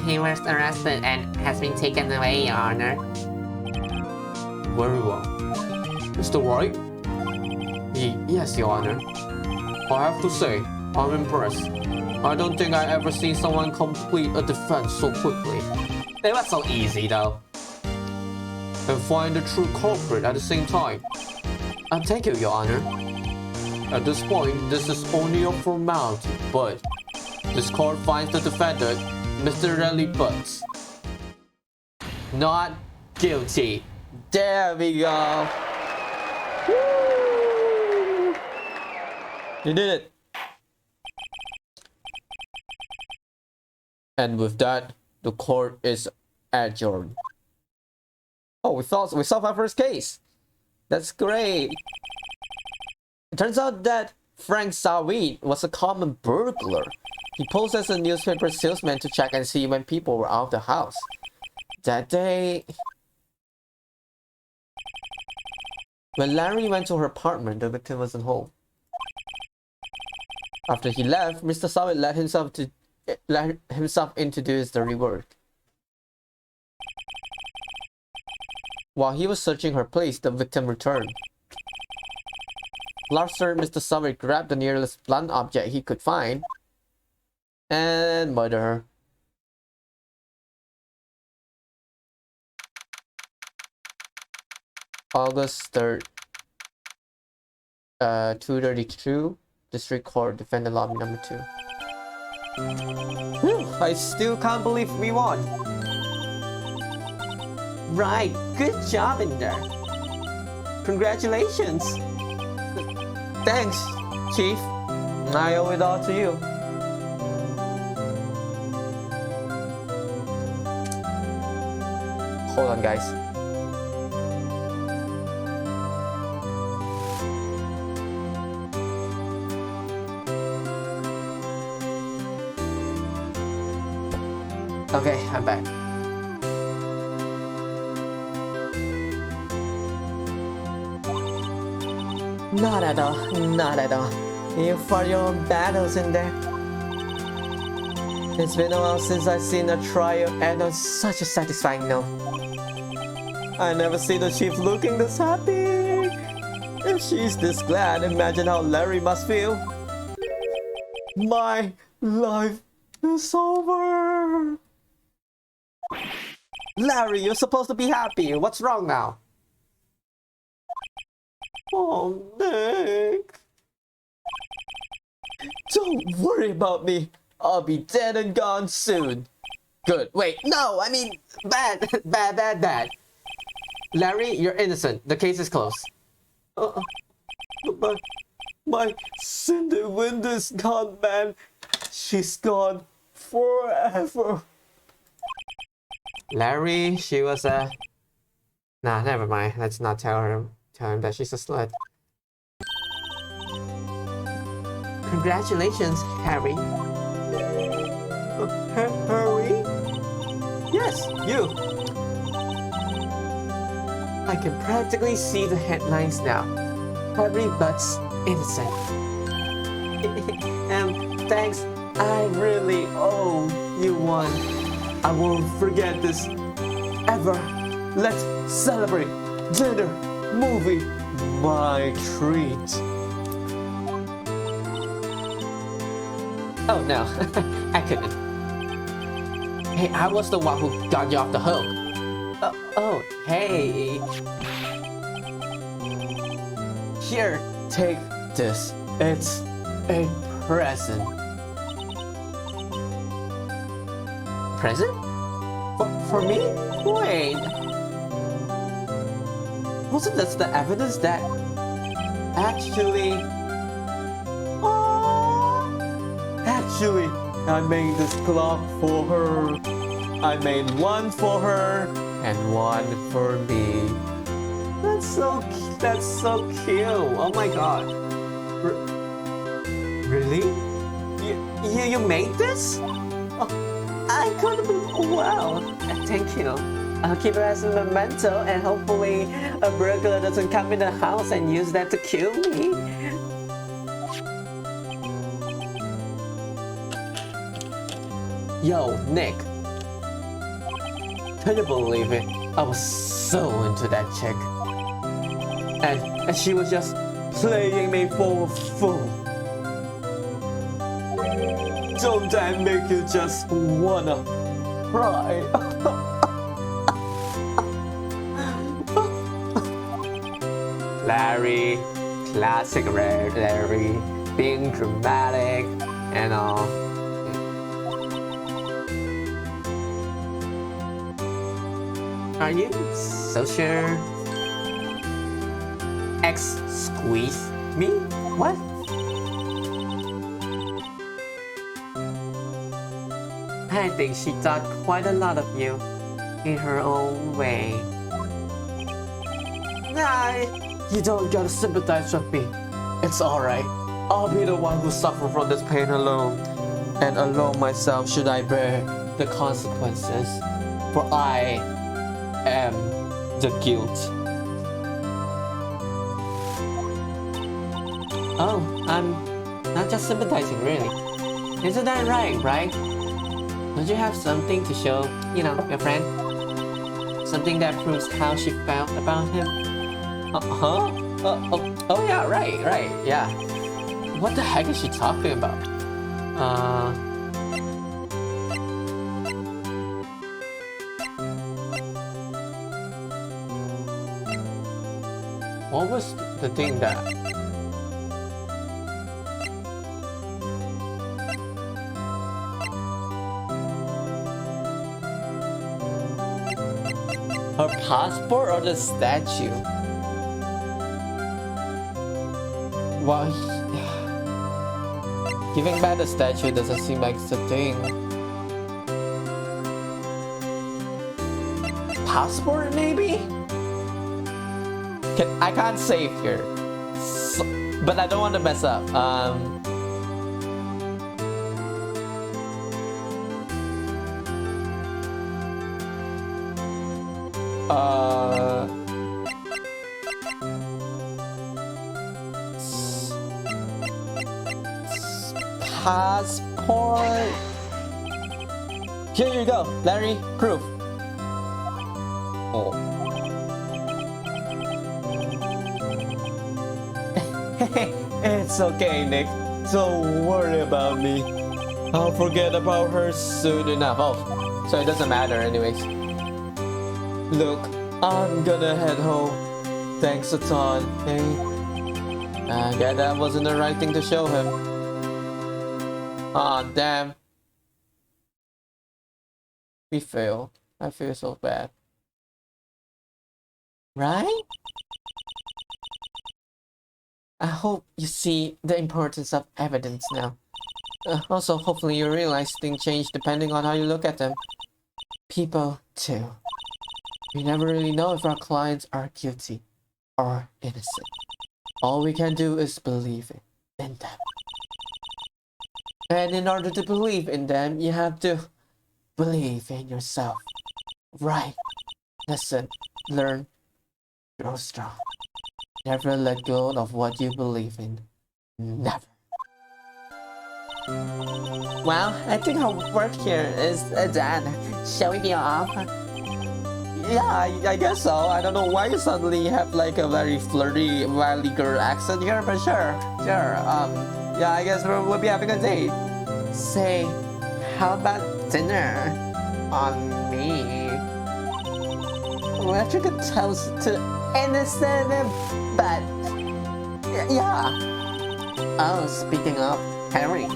He was arrested and has been taken away, Your Honor. Very well. Mr. Wright? Yes, Your Honor. I have to say, I'm impressed. I don't think I ever seen someone complete a defense so quickly. It was so easy though. And find the true culprit at the same time. Thank you, Your Honor. At this point, this is only a formality, but this court finds the defendant, Mr. Relly Butts, not guilty. There we go. Woo! You did it. And with that, the court is adjourned. Oh, we solved our first case. That's great. It turns out that Frank Wright was a common burglar. He posed as a newspaper salesman to check and see when people were out of the house. That day, when Larry went to her apartment, the victim wasn't home. After he left, Mr. Wright let himself in to do his dirty work. While he was searching her place, the victim returned. Larcer, Mr. Wright grabbed the nearest blunt object he could find and murdered her. August 3rd, 2:32, District Court, Defendant Lobby number 2. Whew, I still can't believe we won. Right, good job in there. Congratulations. Thanks, Chief. I owe it all to you. Hold on, guys. Okay, I'm back. Not at all, not at all. You fought your own battles in there. It's been a while since I've seen a trial end on such a satisfying note. I never seen the chief looking this happy. If she's this glad, imagine how Larry must feel. My life is over. Larry, you're supposed to be happy. What's wrong now? Oh, Nick. Don't worry about me. I'll be dead and gone soon. Good. Wait, no, I mean, bad. Larry, you're innocent. The case is closed. But my Cindy Wind is gone, man. She's gone forever. Larry, she was a... Nah, never mind. Let's not tell him that she's a slut. Congratulations, Harry. Harry? Yes, you. I can practically see the headlines now. Harry Butt's innocent. Thanks. I really owe you one. I won't forget this ever. Let's celebrate. Dinner, movie, my treat. Oh no, I couldn't. Hey, I was the one who got you off the hook. Oh, hey. Here, take this. It's a present. Present? For me? Wait. Wasn't this the evidence that actually... Actually, I made this clock for her. I made one for her and one for me. That's so cute. Oh my god. Really? You made this? Oh, I couldn't believe. Wow. Thank you. I'll keep it as a memento, and hopefully a burglar doesn't come in the house and use that to kill me. Yo, Nick. Can you believe it? I was so into that chick. And she was just playing me for a fool. Don't that make you just wanna cry? Larry, classic Larry, being dramatic and all. Are you so sure? X squeeze me? What? I think she thought quite a lot of you in her own way. Nah, you don't gotta sympathize with me. It's alright. I'll be the one who suffer from this pain alone, and alone myself should I bear the consequences, for I am the guilt. Oh, I'm not just sympathizing, really. Isn't that right, right? Don't you have something to show, you know, your friend? Something that proves how she felt about him? Huh? Oh yeah, right, yeah. What the heck is she talking about? What was the thing that... Her passport or the statue? Well, giving back the statue doesn't seem like it's a thing. Passport, maybe? I can't save here, so, but I don't want to mess up. Passport. Here you go, Larry. Proof. Oh. It's okay, Nick. Don't worry about me. I'll forget about her soon enough. Oh, so it doesn't matter anyways. Look, I'm gonna head home. Thanks a ton, hey? I guess that wasn't the right thing to show him. Aw, damn. We failed. I feel so bad. Right? I hope you see the importance of evidence now. Also, hopefully you realize things change depending on how you look at them. People, too. We never really know if our clients are guilty or innocent. All we can do is believe in them. And in order to believe in them, you have to believe in yourself. Right. Listen, learn, grow strong. Never let go of what you believe in. Never. Well, I think our work here is done. Shall we be off? Yeah, I guess so. I don't know why you suddenly have like a very flirty Valley girl accent here, but sure. Yeah, I guess we'll be having a date. Say, how about dinner? On me. Electric toast to innocent, but yeah. Oh, speaking of Harry,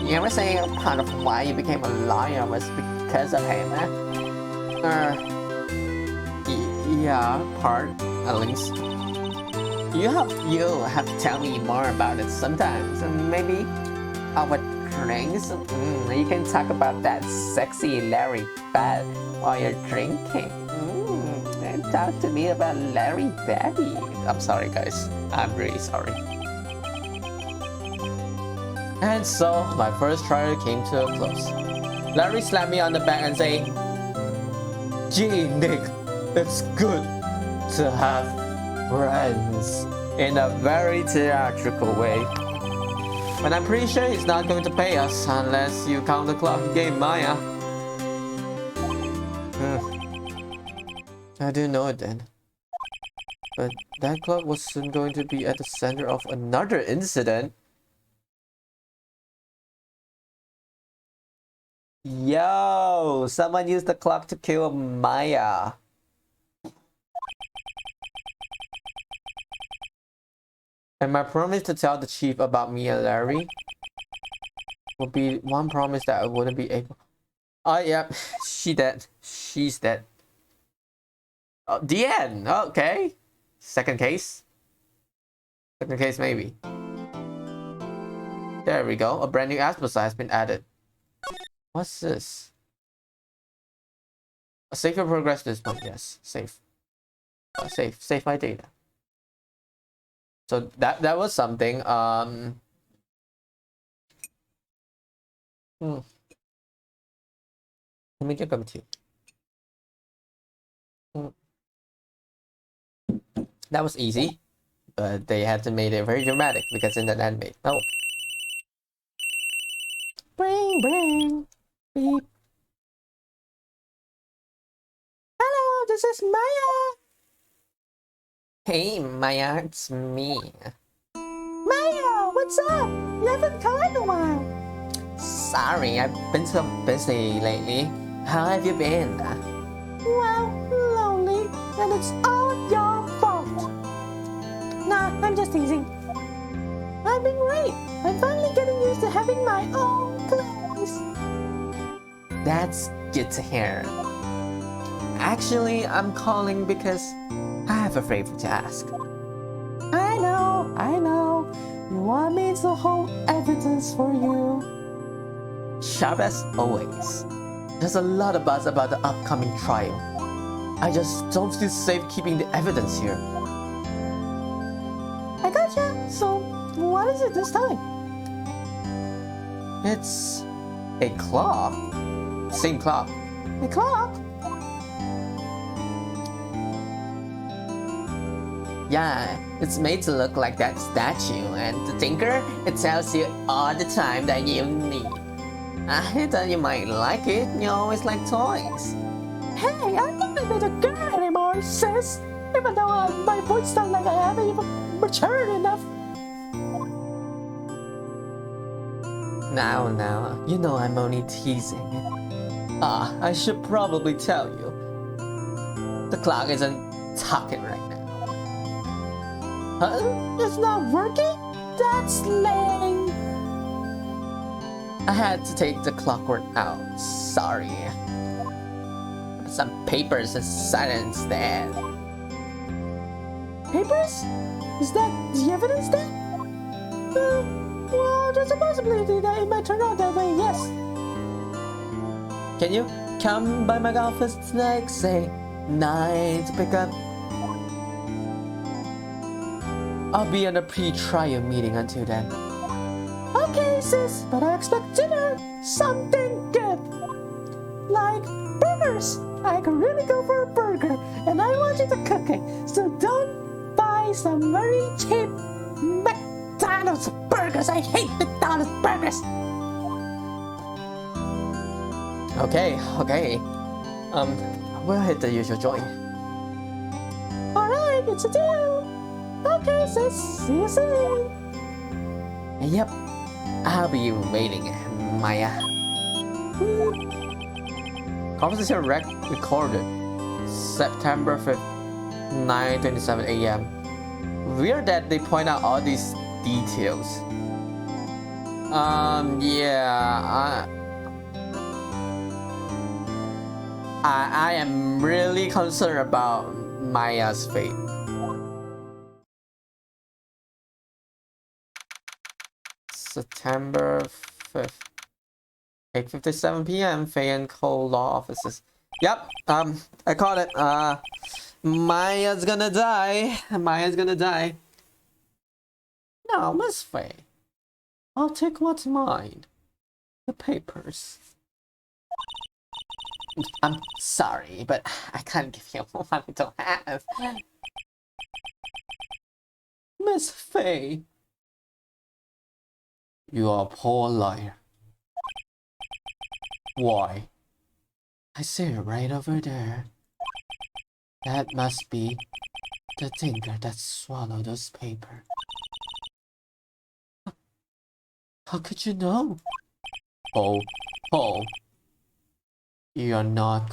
you ever say part of why you became a lawyer was because of him? Yeah, part at least. You have to tell me more about it sometimes, and maybe over drinks. You can talk about that sexy Larry Bad while you're drinking. And talk to me about Larry Daddy. I'm sorry, guys. I'm really sorry. And so my first trial came to a close. Larry slapped me on the back and said, "Gee, Nick, it's good to have friends," in a very theatrical way. But I'm pretty sure he's not going to pay us unless you count the clock he gave Maya. I didn't know it then. But that clock was soon going to be at the center of another incident. Yo, someone used the clock to kill Maya. And my promise to tell the chief about me and Larry would be one promise that I wouldn't be able. Oh, yeah, she's dead. Oh, the end. Okay. Second case, maybe. There we go. A brand new aspect has been added. What's this? A safer progress this point. Yes, save. Save my data. So that was something. Hmm. Let me get them to you. That was easy, but they had to make it very dramatic because in that anime. Oh. Bring, bring. Beep. Hello, this is Maya. Hey, Maya, it's me. Maya, what's up? You haven't come in a while. Sorry, I've been so busy lately. How have you been? Well, lonely, and it's all your fault. Nah, I'm just teasing. I've been great. I'm finally getting used to having my own place. That's good to hear. Actually, I'm calling because I have a favor to ask. I know. You want me to hold evidence for you. Sharp as always. There's a lot of buzz about the upcoming trial. I just don't feel safe keeping the evidence here. I gotcha. So, what is it this time? It's a clock. Same clock. A clock? Yeah, it's made to look like that statue, and the thinker, it tells you all the time that you need. I thought you might like it. You always like toys. Hey, I'm not even a girl anymore, sis. Even though my voice sounds like I haven't even matured enough. Now, you know I'm only teasing. I should probably tell you. The clock isn't talking right now. Huh? It's not working? That's lame. I had to take the clockwork out. Sorry. Some papers inside instead. Papers? Is that the evidence then? Well, there's a possibility that it might turn out that way, yes. Can you come by my office tonight, say 9 to pick up? I'll be on a pre-trial meeting until then. Okay, sis, but I expect dinner. Something good. Like burgers. I could really go for a burger, and I want you to cook it. So don't buy some very cheap McDonald's burgers. I hate McDonald's burgers. Okay. We'll hit the usual joint. Alright, it's a deal. Okay, sis, see you soon. Yep, I'll be waiting, Maya. Conversation recorded September 5th, 9:27 a.m. Weird that they point out all these details. I am really concerned about Maya's fate. September 5th, 8:57 p.m. Faye and Cole law offices. Yep, I caught it. Maya's gonna die. No, Miss Faye. I'll take what's mine. The papers. I'm sorry, but I can't give you what I don't have. Miss Faye. You are a poor liar. Why? I see it right over there. That must be the thinker that swallowed those papers. How could you know? Oh. You are not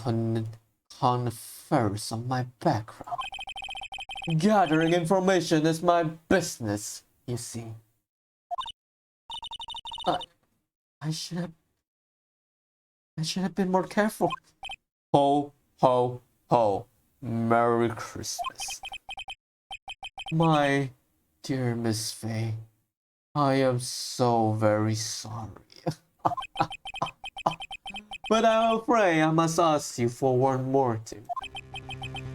converse on my background. Gathering information is my business, you see. I should have been more careful. Ho, ho, ho. Merry Christmas. My dear Miss Faye, I am so very sorry. But I'm afraid I must ask you for one more thing.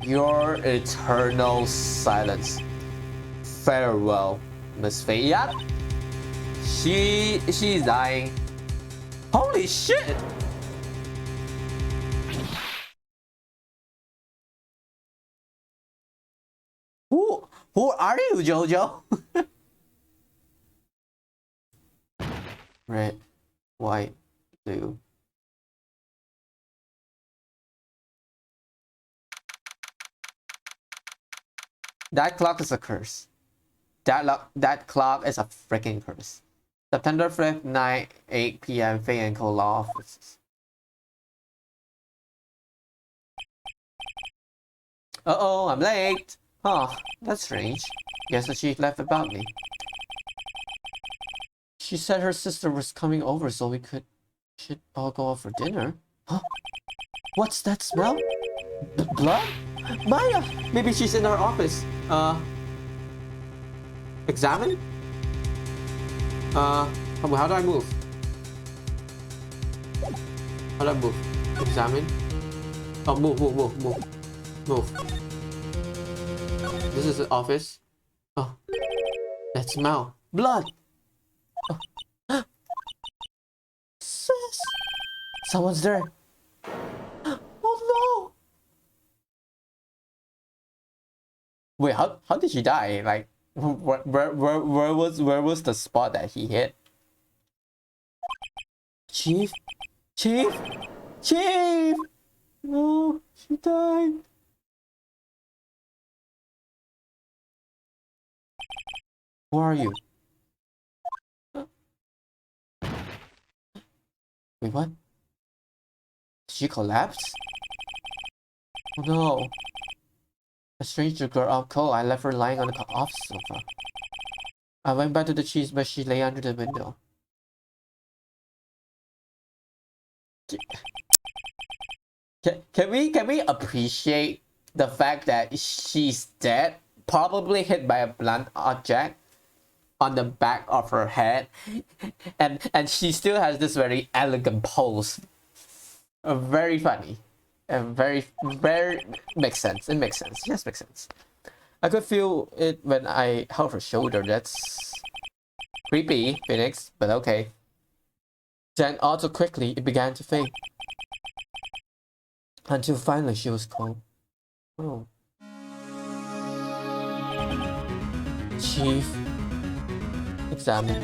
Your eternal silence. Farewell, Miss Faye. Yep. She's dying. Holy shit! Who are you, Jojo? Red, white, blue. That clock is a curse. That clock is a freaking curse. September 5th, 8 p.m. Fei and Co. Law Offices. Uh-oh, I'm late. Oh, that's strange. Guess the chief left about me. She said her sister was coming over so we should all go out for dinner. Huh? What's that smell? Blood? Maya! Maybe she's in our office. Examine? How do I move? How do I move? Examine? Oh, move. This is the office. Oh, that smell. Blood! Oh. Sis! Someone's there. Oh no! Wait, how did she die? Like, where was the spot that he hit? Chief? No, she died. Who are you? Wait, what? Did she collapse? Oh no. A stranger girl up cold. I left her lying on the office sofa. I went back to the cheese, but she lay under the window. Can we appreciate the fact that she's dead? Probably hit by a blunt object on the back of her head, and she still has this very elegant pose. Very funny, and very makes sense. It makes sense. Yes, makes sense. I could feel it when I held her shoulder. That's creepy, Phoenix, but okay. Then all too quickly, it began to fade. Until finally she was cold. Oh. Chief. Examine.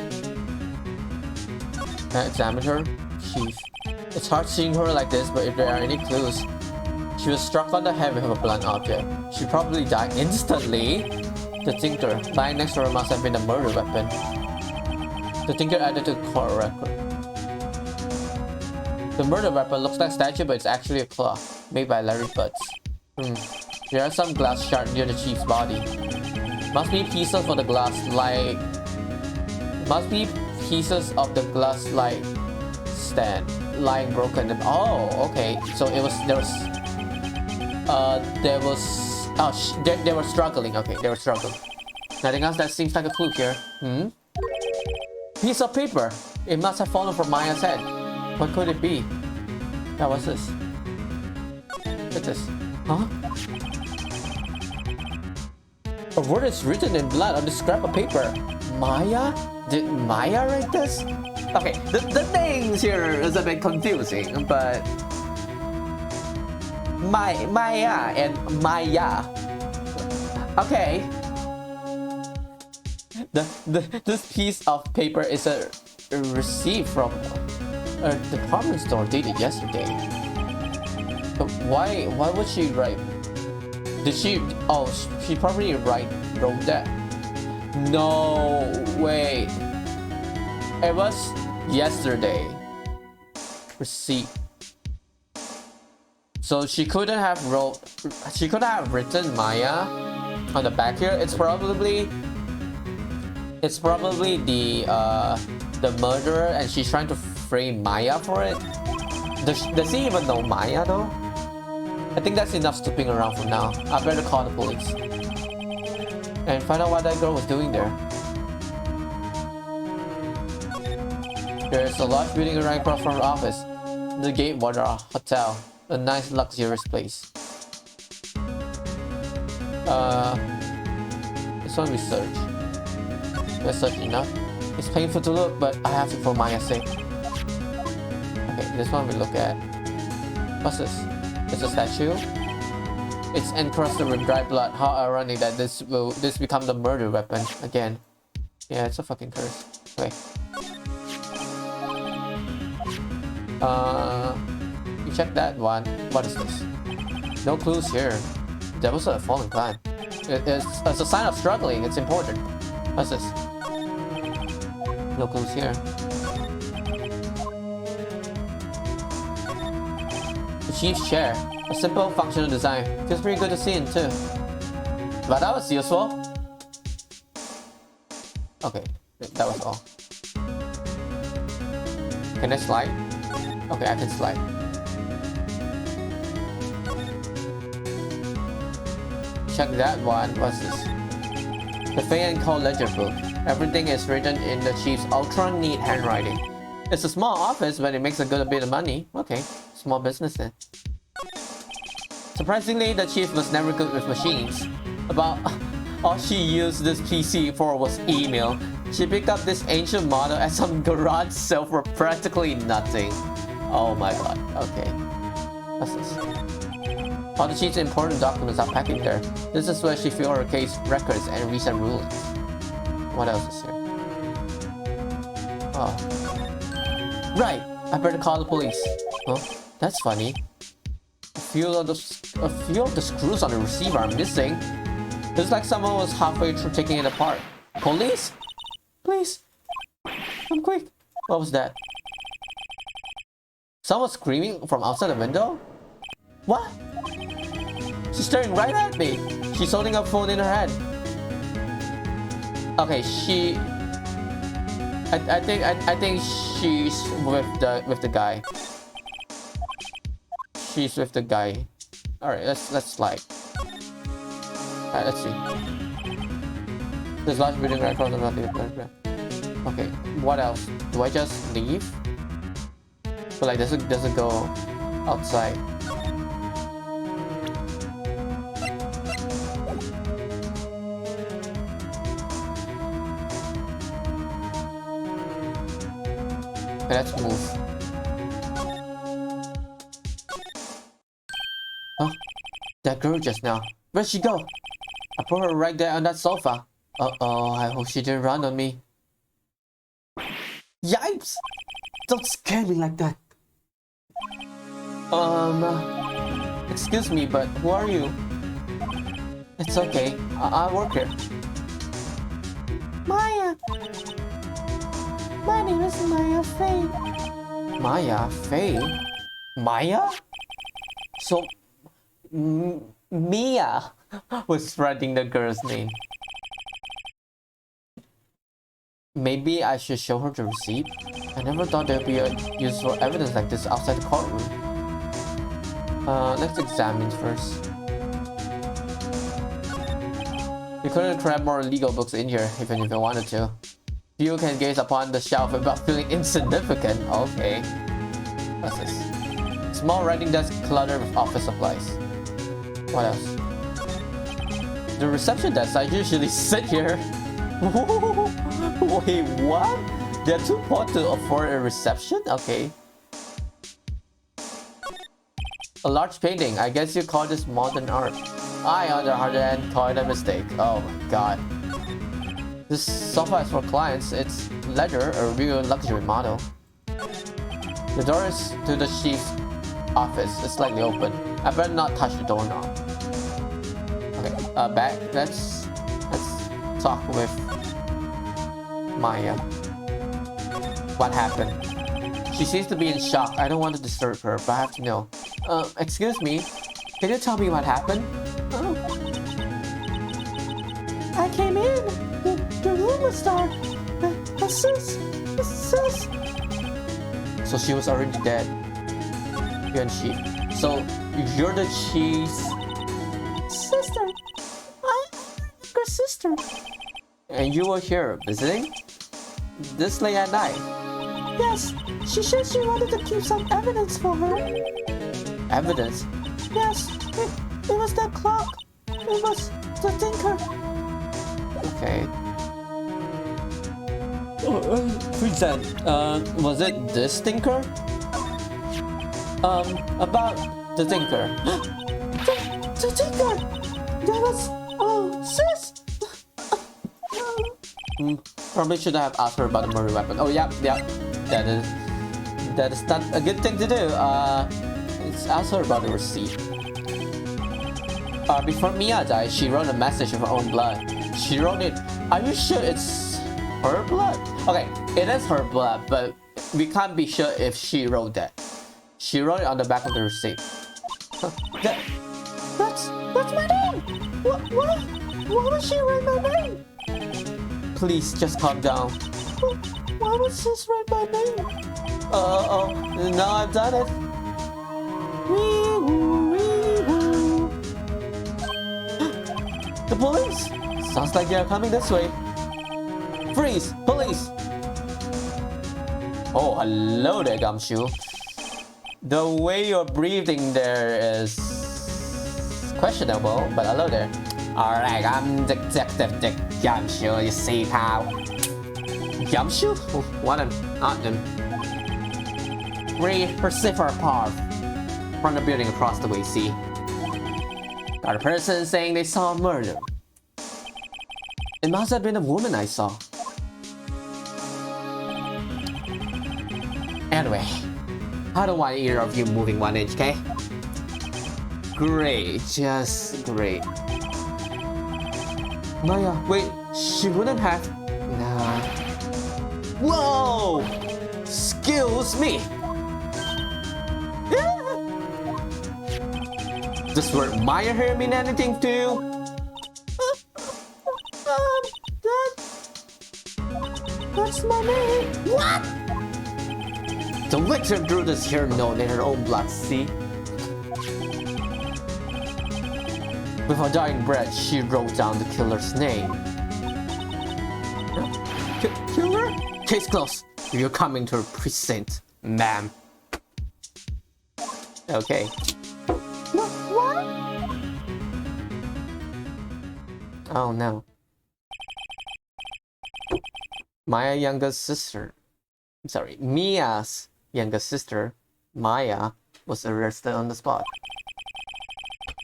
Can I examine her? Chief. It's hard seeing her like this, but if there are any clues. She was struck on the head with a blunt object. She probably died instantly. The tinker lying next to her must have been a murder weapon. The tinker added to the court record. The murder weapon looks like a statue, but it's actually a claw made by Larry Butts. There are some glass shards near the chief's body. Must be pieces of the glass like. Must be pieces of the glass like stand lying broken. Oh, okay. So it was they were struggling. Okay, they were struggling. Nothing else that seems like a clue here. Piece of paper. It must have fallen from Maya's head. What could it be? Yeah, what's this? What's this? Huh? A word is written in blood on this scrap of paper. Maya? Did Maya write this? Okay, the names here is a bit confusing, but Maya and Maya. Okay. This piece of paper is a receipt from a department store dated yesterday. But why would she write? Did she? Oh, she probably wrote that. No, wait. It was yesterday. Receipt. So she couldn't have written Maya on the back here. It's probably the murderer, and she's trying to frame Maya for it. Does he even know Maya though? I think that's enough stooping around for now. I better call the police and find out what that girl was doing there. There's a large building right across from her office. The Gatewater Hotel, a nice luxurious place. This one we search. We're searching enough. It's painful to look, but I have to for Maya's sake. Okay, this one we look at. What's this? It's a statue. It's encrusted with dry blood. How ironic that this become the murder weapon again. Yeah, it's a fucking curse. Okay. You check that one. What is this? No clues here. That was a falling plant. It's a sign of struggling. It's important. What's this? No clues here. The chief's chair. A simple functional design. Feels pretty good to see in too. But that was useful. Okay, that was all. Can I slide? Okay, I can slide. Check that one. What's this? The Fey and Co. ledger book. Everything is written in the chief's ultra neat handwriting. It's a small office, but it makes a good bit of money. Okay, small business then. Surprisingly, the chief was never good with machines. About all she used this PC for was email. She picked up this ancient model at some garage sale for practically nothing. Oh my god, okay. What's this? All the chief's important documents are packed in there. This is where she filed her case records and recent rulings. What else is here? Oh. Right! I better call the police. Huh? That's funny. A few of the screws on the receiver are missing. Looks like someone was halfway through taking it apart. Police? Please. Come quick. What was that? Someone screaming from outside the window? What? She's staring right at me. She's holding a phone in her hand. Okay, I think she's with the guy. She's with the guy. All right, let's slide. All right, let's see. There's large building right across the road. Okay, what else? Do I just leave? But like, does it go outside? Okay, let's move. Huh? That girl just now. Where'd she go? I put her right there on that sofa. Uh-oh, I hope she didn't run on me. Yipes! Don't scare me like that. Excuse me, but who are you? It's okay. I work here. Maya! My name is Maya Fey. Maya Fey? Maya? So, Mia was writing the girl's name. Maybe I should show her the receipt? I never thought there'd be a useful evidence like this outside the courtroom. Let's examine first. You couldn't cram more legal books in here, even if you wanted to. Few can gaze upon the shelf without feeling insignificant. Okay. What's this? Small writing desk cluttered with office supplies. What else? The reception desk. I usually sit here. Wait, what? They're too poor to afford a reception? Okay. A large painting. I guess you call this modern art. I, on the other hand, call it a mistake. Oh my god. This sofa is for clients. It's leather, a real luxury model. The door is to the chief's office. It's slightly open. I better not touch the doorknob. Okay, back. Let's talk with Maya. What happened? She seems to be in shock. I don't want to disturb her, but I have to know. Excuse me. Can you tell me what happened? Oh. I came in. The room was dark. Sus. So she was already dead. You and she. So you're the chief's sister. I'm your sister. And you were here visiting? This late at night? Yes. She said she wanted to keep some evidence for her. Evidence? Yes. It was that clock. It was the thinker. Okay. Freeze that. Was it this thinker? About the Tinker. The Tinker! That was... Oh, sis! Probably should have asked her about the murder weapon. Oh, yeah. That is not a good thing to do. Let's ask her about the receipt. Before Mia died, she wrote a message of her own blood. She wrote it. Are you sure it's her blood? Okay, it is her blood, but we can't be sure if she wrote that. She wrote it on the back of the receipt. That's my name. What? Why would she write my name? Please just calm down. Why would sis write my name? Oh, now I've done it. The police! Sounds like they are coming this way. Freeze! Police! Oh, hello there, Gumshoe. The way you're breathing there is questionable, but hello there. Alright, I'm Detective Dick Gumshoe, you see, pal. Gumshoe? What an odd. We perceive our path from the building across the way, see? Got a person saying they saw a murder. It must have been a woman I saw. Anyway, I don't want either of you moving 1 inch, okay? Great, just great. Maya, wait, she wouldn't have... Nah. Whoa! Excuse me! Does word Maya here mean anything to you? That's my name. What? The victim drew this here note in her own blood, see? With her dying breath, she wrote down the killer's name. Killer? Case closed. You're coming to her precinct, ma'am. Okay. What? Oh no. Mia's younger sister, Mia's younger sister, Maya, was arrested on the spot.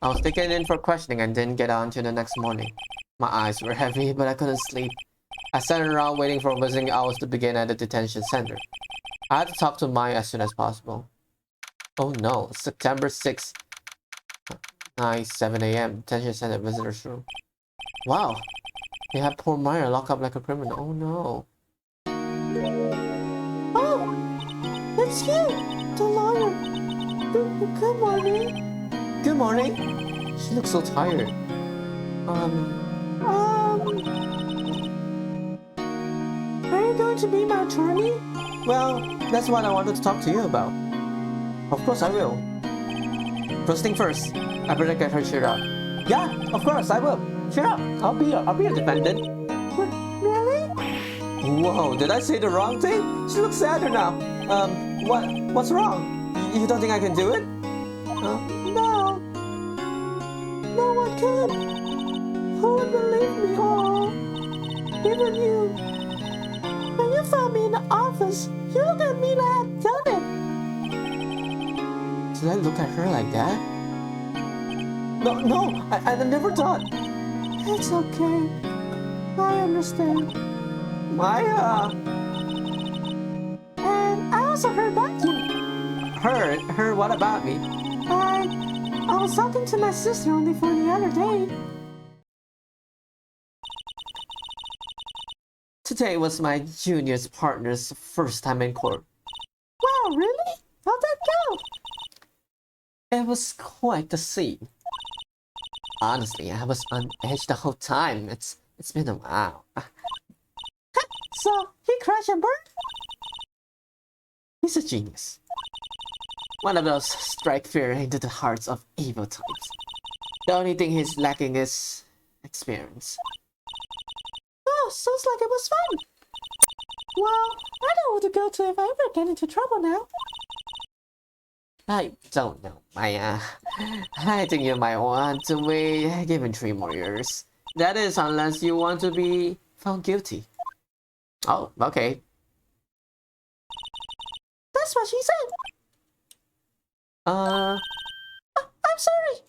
I was taken in for questioning and didn't get out until the next morning. My eyes were heavy, but I couldn't sleep. I sat around waiting for visiting hours to begin at the detention center. I had to talk to Maya as soon as possible. Oh no, September 6th, 7 a.m. Detention center visitor's room. Wow, they have poor Maya locked up like a criminal. Oh no. Oh, it's you, the lawyer. Good morning. Good morning. She looks so tired. Are you going to be my attorney? Well, that's what I wanted to talk to you about. Of course I will. First thing first, I better get her cheered up. Yeah, of course I will. Cheer up. I'll be a defendant. Really? Whoa, did I say the wrong thing? She looks sadder now. What's wrong? You don't think I can do it? No. No one can. Who would believe me? Oh, even you. When you found me in the office, you looked at me like I'd done it. Did I look at her like that? No, I never thought. It's okay. I understand. Maya. And I also heard about you. Heard what about me? I was talking to my sister only for the other day. Today was my junior's partner's first time in court. Wow, really? How'd that go? It was quite the scene. Honestly, I was on edge the whole time. It's been a while. So, he crashed and burned? He's a genius. One of those strike fear into the hearts of evil types. The only thing he's lacking is experience. Oh, sounds like it was fun. Well, I know who to go to if I ever get into trouble now. I don't know, Maya. I think you might want to wait given 3 more years. That is, unless you want to be found guilty. Oh, okay. That's what she said. I'm sorry.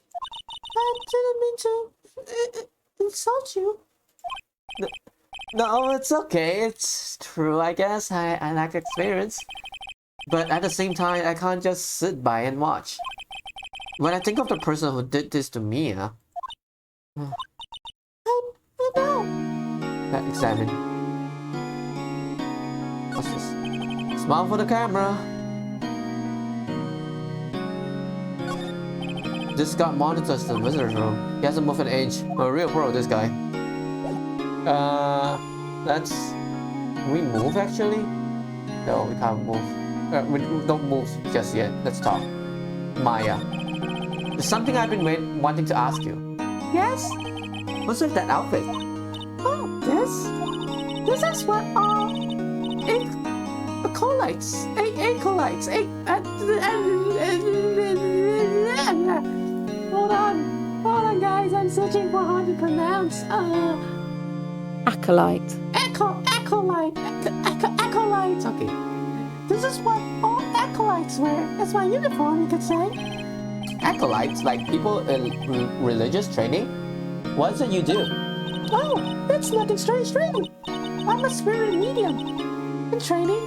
I didn't mean to insult you. No, it's okay. It's true, I guess. I lack experience. But at the same time, I can't just sit by and watch. When I think of the person who did this to Mia... I know. Let's examine. What's this? Smile for the camera. This guy monitors the visitor's room. He hasn't moved an inch. A real pro, this guy. Let's... Can we move actually? No, we can't move. We don't move just yet. Let's talk. Maya. There's something I've been wanting to ask you. Yes? What's with that outfit? Oh, this? This is what acolytes. Acolytes. Hold on, guys. I'm searching for how to pronounce. Acolyte. Acolytes. Okay. This is what all acolytes wear. It's my uniform, you could say. Acolytes, like people in religious training? What is it you do? Oh, it's nothing strange training. I'm a spirit medium. In training?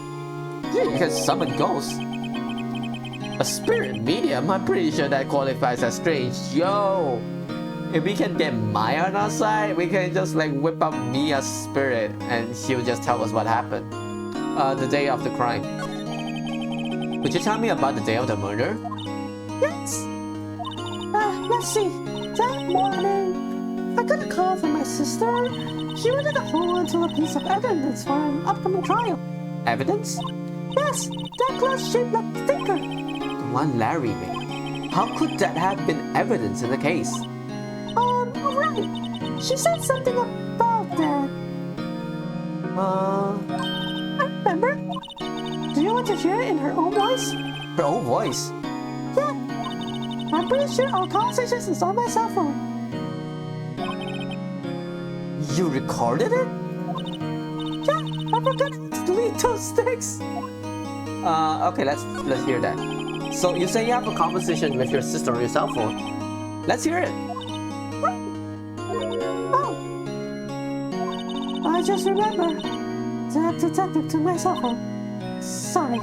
Yeah, you can summon ghosts. A spirit medium? I'm pretty sure that qualifies as strange. Yo! If we can get Maya on our side, we can just like whip up Mia's spirit and she'll just tell us what happened. The day of the crime. Would you tell me about the day of the murder? Yes. Let's see. That morning, I got a call from my sister. She wanted to hold onto a piece of evidence for an upcoming trial. Evidence? Yes, that glass shaped like a finger. The one Larry made. How could that have been evidence in the case? Right. She said something about that. I remember. Do you want to hear it in her own voice? Her own voice? Yeah. I'm pretty sure our conversation is on my cell phone. You recorded it? Yeah, I forgot to delete those sticks. Okay, let's hear that. So you say you have a conversation with your sister on your cell phone. Let's hear it. Oh, I just remember. That detective to my cell phone. Sorry.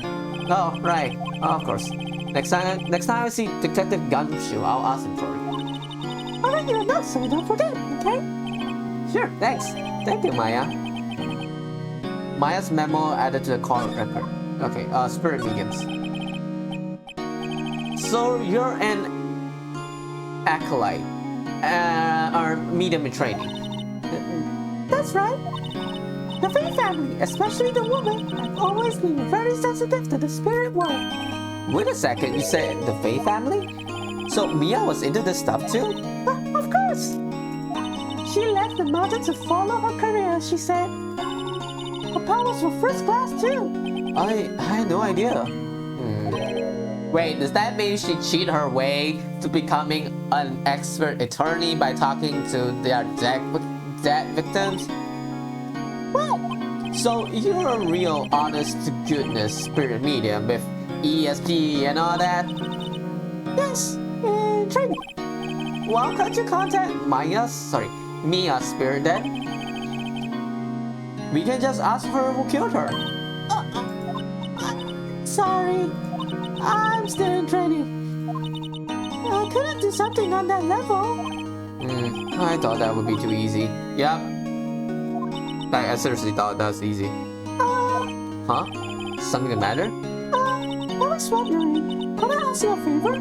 Oh, right. Oh, of course. Next time I see Detective Gumshoe, I'll ask him for it. I'll write you a note so don't forget, okay? Sure, thanks. Thank you, Maya. Maya's memo added to the call record. Okay, spirit mediums. So you're an acolyte, or medium in training. That's right. The Fae family, especially the woman, have always been very sensitive to the spirit world. Wait a second, you said the Fae family? So Mia was into this stuff too? Of course! She left the mountain to follow her career, she said. Her powers were first class too. I had no idea. Wait, does that mean she cheated her way to becoming an expert attorney by talking to their dead victims? What? So you're a real honest-to-goodness spirit medium with ESP and all that? Yes, training. Well, can't you contact Mia's spirit then? We can just ask her who killed her. Sorry, I'm still in training. I couldn't do something on that level. I thought that would be too easy. Yep. Like, I seriously thought that was easy. Huh? Something the matter? I was wondering, could I ask you a favor?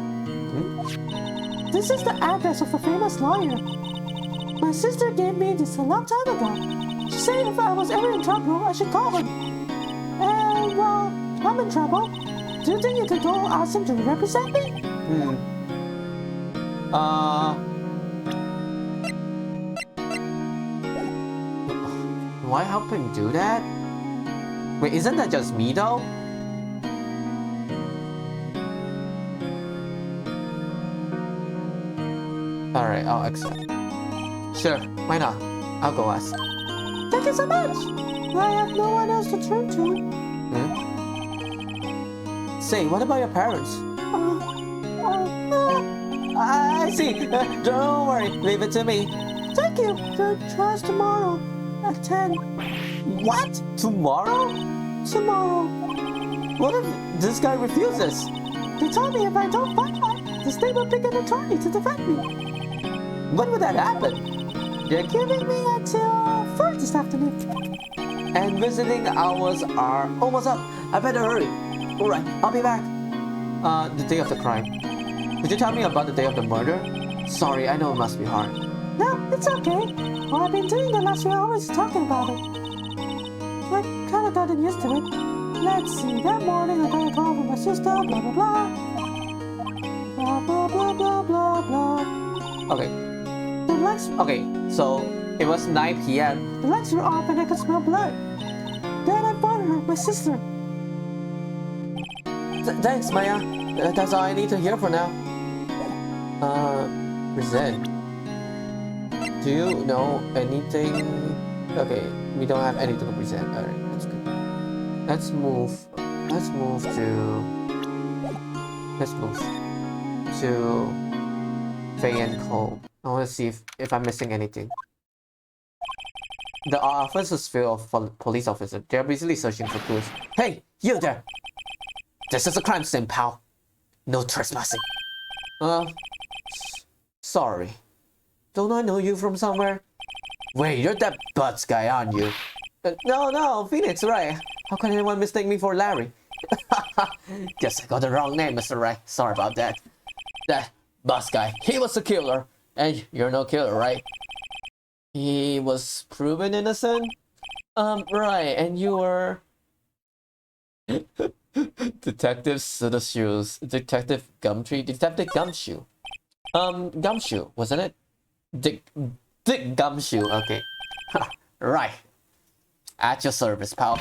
This is the address of a famous lawyer. My sister gave me this a long time ago. She said if I was ever in trouble, I should call him. And, well, I'm in trouble. Do you think you could go ask him to represent me? Why help him do that? Wait, isn't that just me though? Alright, I'll accept. Sure, why not? I'll go ask. Thank you so much! I have no one else to turn to. Say, what about your parents? I see. Don't worry. Leave it to me. Thank you. Try tomorrow at 10. What? Tomorrow? Tomorrow. What if this guy refuses? They told me if I don't fight back, the state will pick an attorney to defend me. When would that happen? They're giving me until 4 this afternoon. And visiting hours are almost up. I better hurry. Alright, I'll be back. The day of the crime. Did you tell me about the day of the murder? Sorry, I know it must be hard. No, it's okay. Well, I've been doing the last few hours talking about it. I kinda gotten used to it. Let's see, that morning I got a call from my sister, blah blah blah. Blah blah blah blah blah blah. Okay. The lights. Okay, so it was 9 p.m. The lights were off and I could smell blood. Then I phoned her, my sister. Thanks, Maya. That's all I need to hear for now. Present. Do you know anything? Okay, we don't have anything to present. Alright, that's good. Let's move to Faye and Cole. I want to see if I'm missing anything. The office is full of police officers. They're basically searching for clues. Hey, you there! This is a crime scene, pal. No trespassing. Sorry. Don't I know you from somewhere? Wait, you're that Butts guy, aren't you? No, Phoenix, right? How can anyone mistake me for Larry? Guess I got the wrong name, Mr. Wright. Sorry about that. That Butts guy, he was the killer. And you're no killer, right? He was proven innocent? Right, and you were... Detective Shoes. Detective Gumshoe. Gumshoe, wasn't it? Dick Gumshoe, okay. Right. At your service, pal.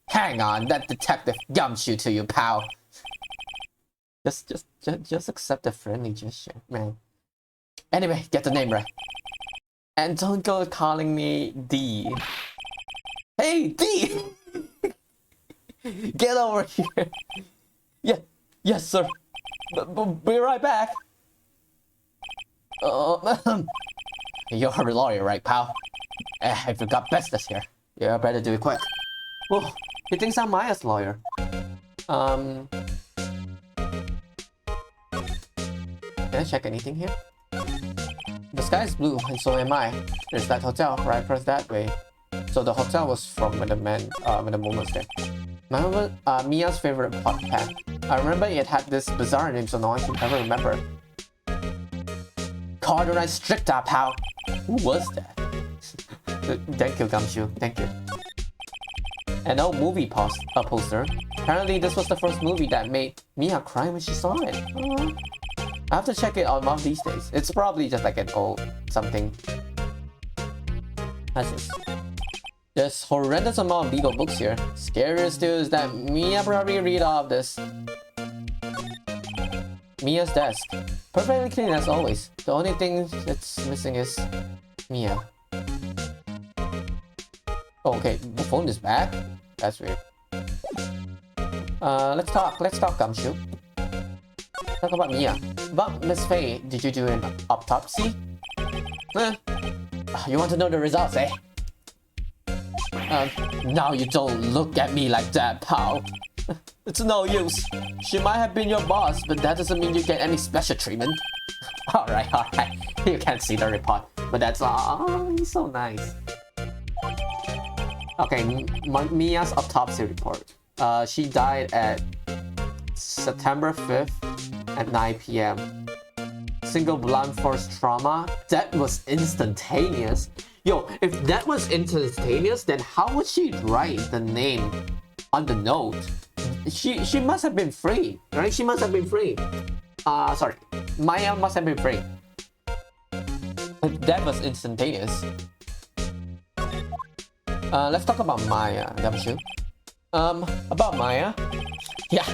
Hang on, that Detective Gumshoe to you, pal. Just accept the friendly gesture, man. Anyway, get the name right. And don't go calling me D. Hey, D! Get over here. Yes, sir. Be right back. You're a lawyer, right, pal? If you got business here, you better do it quick. Whoa, he thinks I'm Maya's lawyer. Can I check anything here? The sky is blue, and so am I. There's that hotel right across that way. So the hotel was from when the woman was there. Mia's favorite pot pan. I remember it had this bizarre name, so no one can ever remember. Cardinal Stricta, pal. Who was that? Thank you, Gumshoe. Thank you. An old movie poster. Apparently, this was the first movie that made Mia cry when she saw it. I have to check it out one of these days. It's probably just like an old something. That's this. There's horrendous amount of legal books here. Scariest too is that Mia probably read all of this. Mia's desk. Perfectly clean as always. The only thing that's missing is Mia. Oh, okay, the phone is back? That's weird. Let's talk, Gumshoe. Talk about Mia. But Miss Faye, did you do an autopsy? You want to know the results, eh? Now you don't look at me like that, pal. It's no use. She might have been your boss, but that doesn't mean you get any special treatment. Alright. You can't see the report, but that's all. Oh, he's so nice. Okay, Mia's autopsy report. She died at September 5th at 9 p.m. Single blunt force trauma. That was instantaneous. Yo, if that was instantaneous, then how would she write the name on the note? She must have been free, right? She must have been free. Sorry, Maya must have been free. That was instantaneous. Let's talk about Maya, Gumshoe. About Maya? Yeah,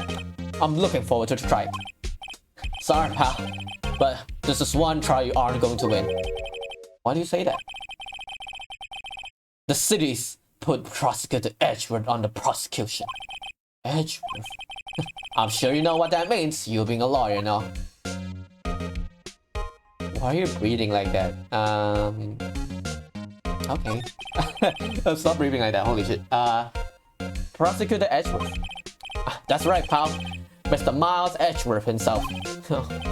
I'm looking forward to the trial. Sorry, pal, but this is one trial you aren't going to win. Why do you say that? The city's put prosecutor Edgeworth on the prosecution. Edgeworth? I'm sure you know what that means, you being a lawyer now. Why are you breathing like that? Okay. Stop breathing like that. Holy shit. Prosecutor Edgeworth. That's right, pal. Mr. Miles Edgeworth himself.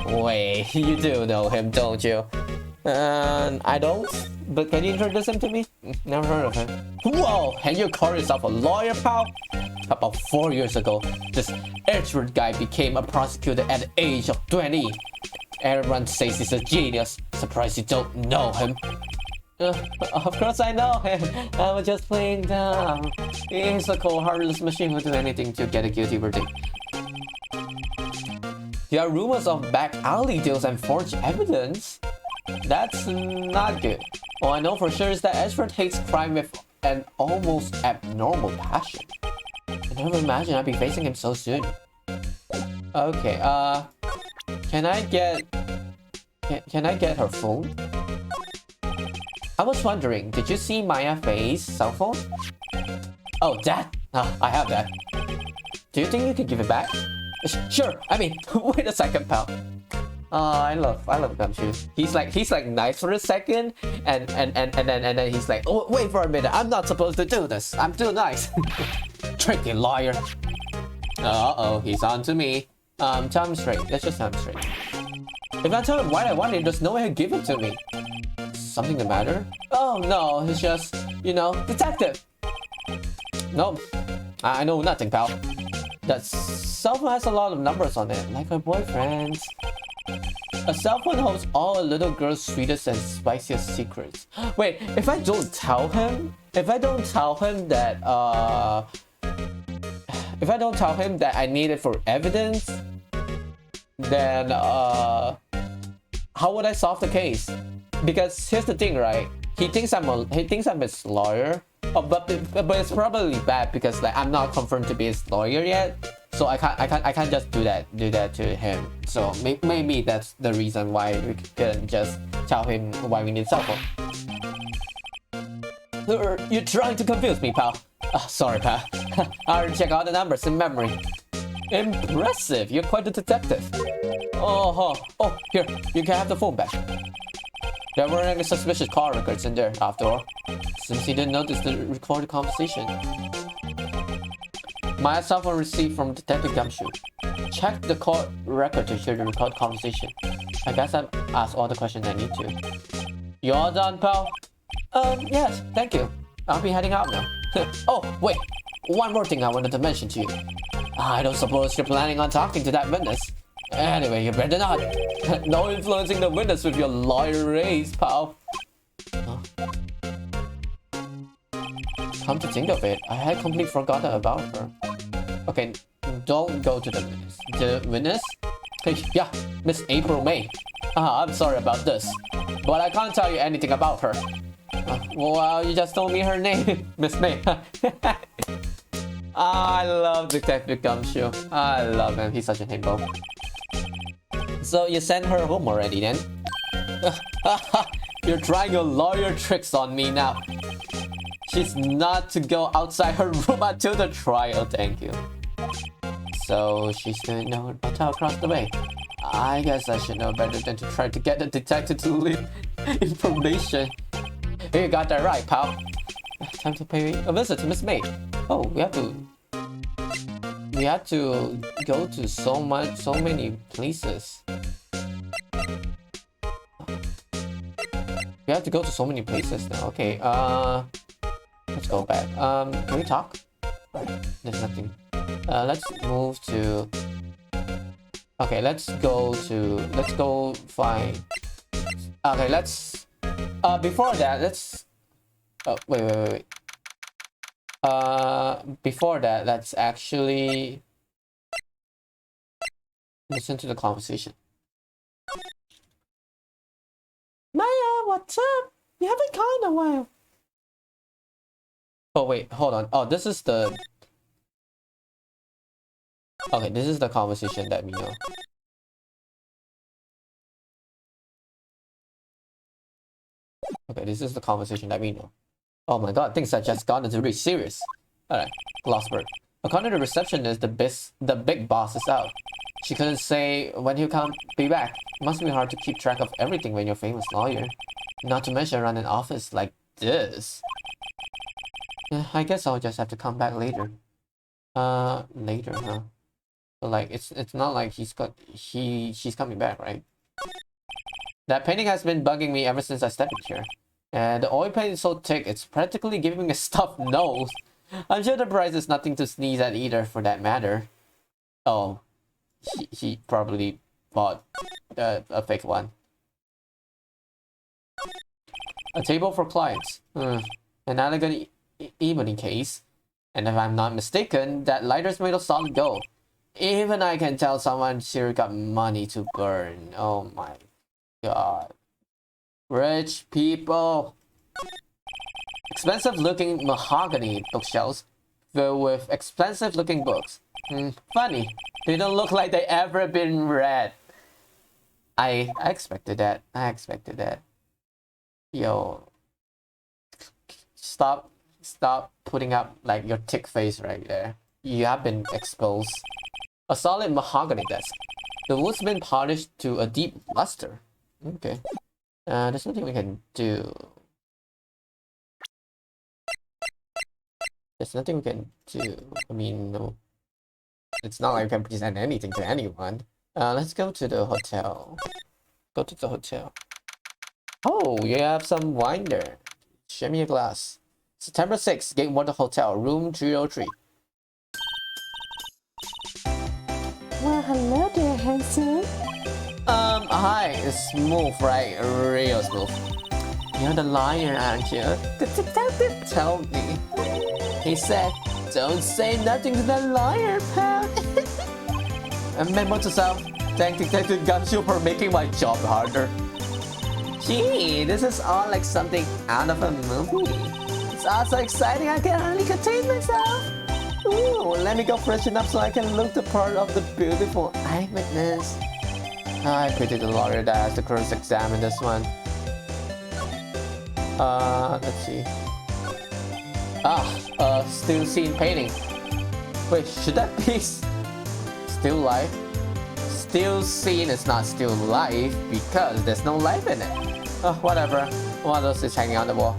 Wait, you do know him, don't you? I don't. But can you introduce him to me? Never heard of him. Whoa, and you call yourself a lawyer, pal? About 4 years ago, this Edgeworth guy became a prosecutor at the age of 20. Everyone says he's a genius. Surprised you don't know him. Of course I know him. I was just playing dumb. He's a cold, heartless machine who'll do anything to get a guilty verdict. There are rumors of back alley deals and forged evidence. That's not good. All I know for sure is that Edgeworth hates crime with an almost abnormal passion. I never imagined I'd be facing him so soon. Okay, can I get her phone? I was wondering, did you see Maya Faye's cell phone? Oh, that! I have that. Do you think you could give it back? Sure. I mean, wait a second, pal. I love Gumshoe. He's like nice for a second, and then he's like, oh, wait for a minute. I'm not supposed to do this. I'm too nice. Tricky lawyer. Uh-oh, he's on to me. Tell him straight. Let's just tell him straight. If I tell him what I want, there's no way he'll give it to me. Something the matter? Oh no, it's just, you know, detective. No, I know nothing, pal. That cell phone has a lot of numbers on it, like my boyfriend's. A cell phone holds all a little girl's sweetest and spiciest secrets. Wait, if I don't tell him that I need it for evidence, then how would I solve the case? Because here's the thing, right? He thinks I'm his lawyer, but it's probably bad because like I'm not confirmed to be his lawyer yet, so I can't just do that to him. So maybe that's the reason why we couldn't just tell him why we need cell phone. You're trying to confuse me, pal. Sorry, pal. I already checked all the numbers in memory. Impressive. You're quite a detective. Oh, here, you can have the phone back. There weren't any suspicious call records in there, after all, since he didn't notice the recorded conversation. My cell phone received from Detective Gumshoe. Check the call record to hear the recorded conversation. I guess I've asked all the questions I need to. You all done, pal? Yes, thank you. I'll be heading out now. Oh, wait. One more thing I wanted to mention to you. I don't suppose you're planning on talking to that witness. Anyway, you better not. No influencing the witness with your lawyer race, pal. Come to think of it, I had completely forgotten about her. Okay, don't go to the witness. The witness? Yeah, Miss April May. I'm sorry about this, but I can't tell you anything about her. Well, you just told me her name, Miss May. I love Detective Gumshoe. I love him. He's such a himbo. So you sent her home already then? You're trying your lawyer tricks on me now. She's not to go outside her room until the trial, thank you. So she's doing no hotel across the way. I guess I should know better than to try to get the detective to leave information. You got that right, pal. Time to pay a visit to Miss May. Oh, we have to go to so many places. We have to go to so many places now. Okay, let's go back. Can we talk? There's nothing. Let's move to. Okay, let's go find. Okay, let's. Before that, let's. Oh, wait. Before that, let's actually listen to the conversation. Maya, what's up? You haven't called in a while. Oh wait, hold on. Oh, this is the. Okay, this is the conversation that we know. Okay, this is the conversation that we know. Oh my god, things have just gotten to be serious. Alright, Glossberg. According to the receptionist, the big boss is out. She couldn't say when he'll come be back. Must be hard to keep track of everything when you're a famous lawyer. Not to mention run an office like this. Yeah, I guess I'll just have to come back later. Later, huh? But like, it's not like she's coming back, right? That painting has been bugging me ever since I stepped in here. And the oil paint is so thick, it's practically giving me a stuffed nose. I'm sure the price is nothing to sneeze at either, for that matter. Oh, he probably bought a fake one. A table for clients. An elegant ebony case. And if I'm not mistaken, that lighter's made of solid gold. Even I can tell someone sure got money to burn. Oh my god. Rich people. Expensive looking mahogany bookshelves filled with expensive looking books. Funny. They don't look like they ever been read. I expected that. I expected that. Yo. Stop putting up like your thick face right there. You have been exposed. A solid mahogany desk. The wood's been polished to a deep luster. Okay. There's nothing we can do. There's nothing we can do. I mean, no. It's not like we can present anything to anyone. Let's go to the hotel. Go to the hotel. Oh, you have some wine there. Show me a glass. September 6th, Gatewater Hotel, room 303. Well, hello there, handsome. Hi. It's smooth, right? Real smooth. You're the liar, aren't you? The detective told me. He said, don't say nothing to the liar, pal. A memo to self. Thank Detective Gumshoe for making my job harder. Gee, this is all like something out of a movie. It's all so exciting I can hardly contain myself. Ooh, let me go freshen up so I can look the part of the beautiful eyewitness. I pity the lawyer that has to cross-examine this one. Let's see. Still scene painting. Wait, should that be still life? Still scene is not still life because there's no life in it. Whatever. What else is hanging on the wall?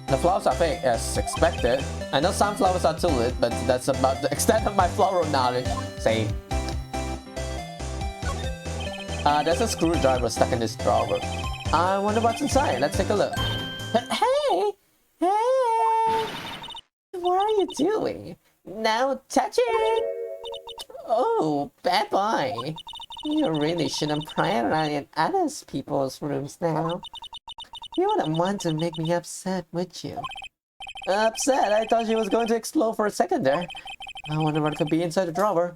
The flowers are fake, as expected. I know some flowers are tulip, but that's about the extent of my floral knowledge. Same. There's a screwdriver stuck in this drawer. I wonder what's inside. Let's take a look. Hey! Hey! What are you doing? No touching! Oh, bad boy. You really shouldn't pry around in other people's rooms now. You wouldn't want to make me upset, would you? Upset? I thought she was going to explode for a second there. I wonder what could be inside the drawer.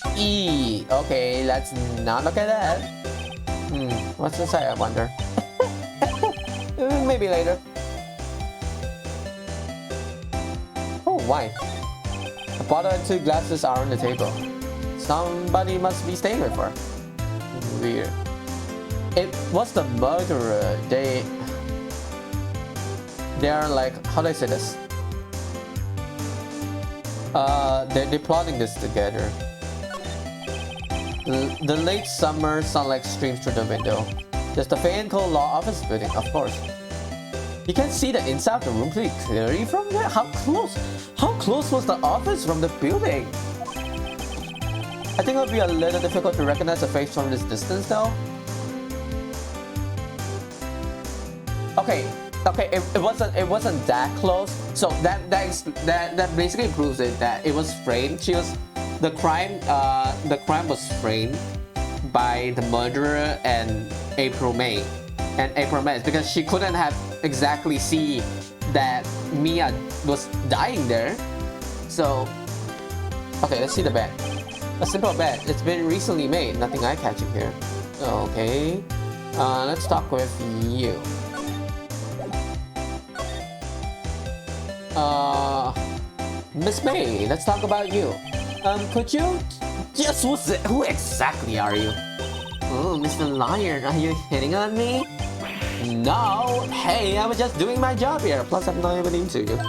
Okay, let's not look at that. What's inside, I wonder? Maybe later. Oh, wine. A bottle and 2 glasses are on the table. Somebody must be staying with her. Weird. It was the murderer. They are like, how do I say this? They're plotting this together. The late summer sunlight streams through the window. There's the Fayetteville Law Office building, of course. You can see the inside of the room pretty clearly from there. How close? How close was the office from the building? I think it would be a little difficult to recognize a face from this distance, though. Okay, it wasn't that close. So that basically proves it that it was framed. The crime was framed by the murderer and April May. Because she couldn't have exactly see that Mia was dying there. So, okay, let's see the bed. A simple bed. It's been recently made. Nothing eye-catching here. Okay. Let's talk with you. Miss May, let's talk about you. Could you just who exactly are you? Oh, Mr. Liar, are you hitting on me? No, hey, I was just doing my job here. Plus, I'm not even into you.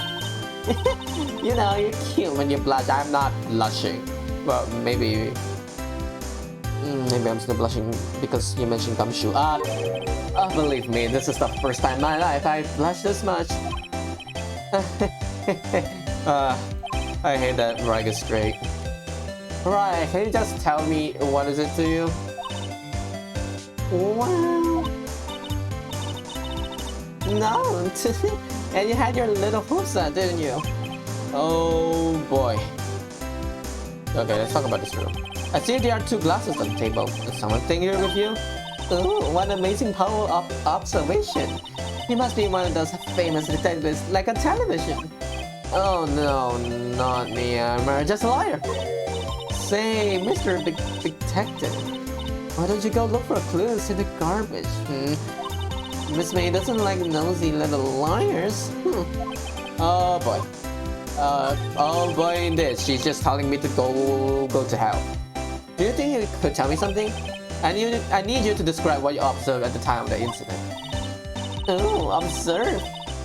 You know, you're cute when you blush. I'm not blushing. Well, maybe I'm still blushing because you mentioned gumshoe. Believe me, this is the first time in my life I've blushed this much. I hate that Wright is straight. Right, can you just tell me what is it to you? Wow. No, and you had your little hoops on, didn't you? Oh boy. Okay, let's talk about this room. I see there are 2 glasses on the table. Is someone staying here with you? Oh, what amazing power of observation. You must be one of those famous detectives like on television. Oh no, not me. I'm just a liar. Say, Mr. Detective, why don't you go look for clues in the garbage? Miss May doesn't like nosy little liars. Oh boy. Oh boy, indeed. She's just telling me to go to hell. Do you think you could tell me something? I need you to describe what you observed at the time of the incident. Oh, observe?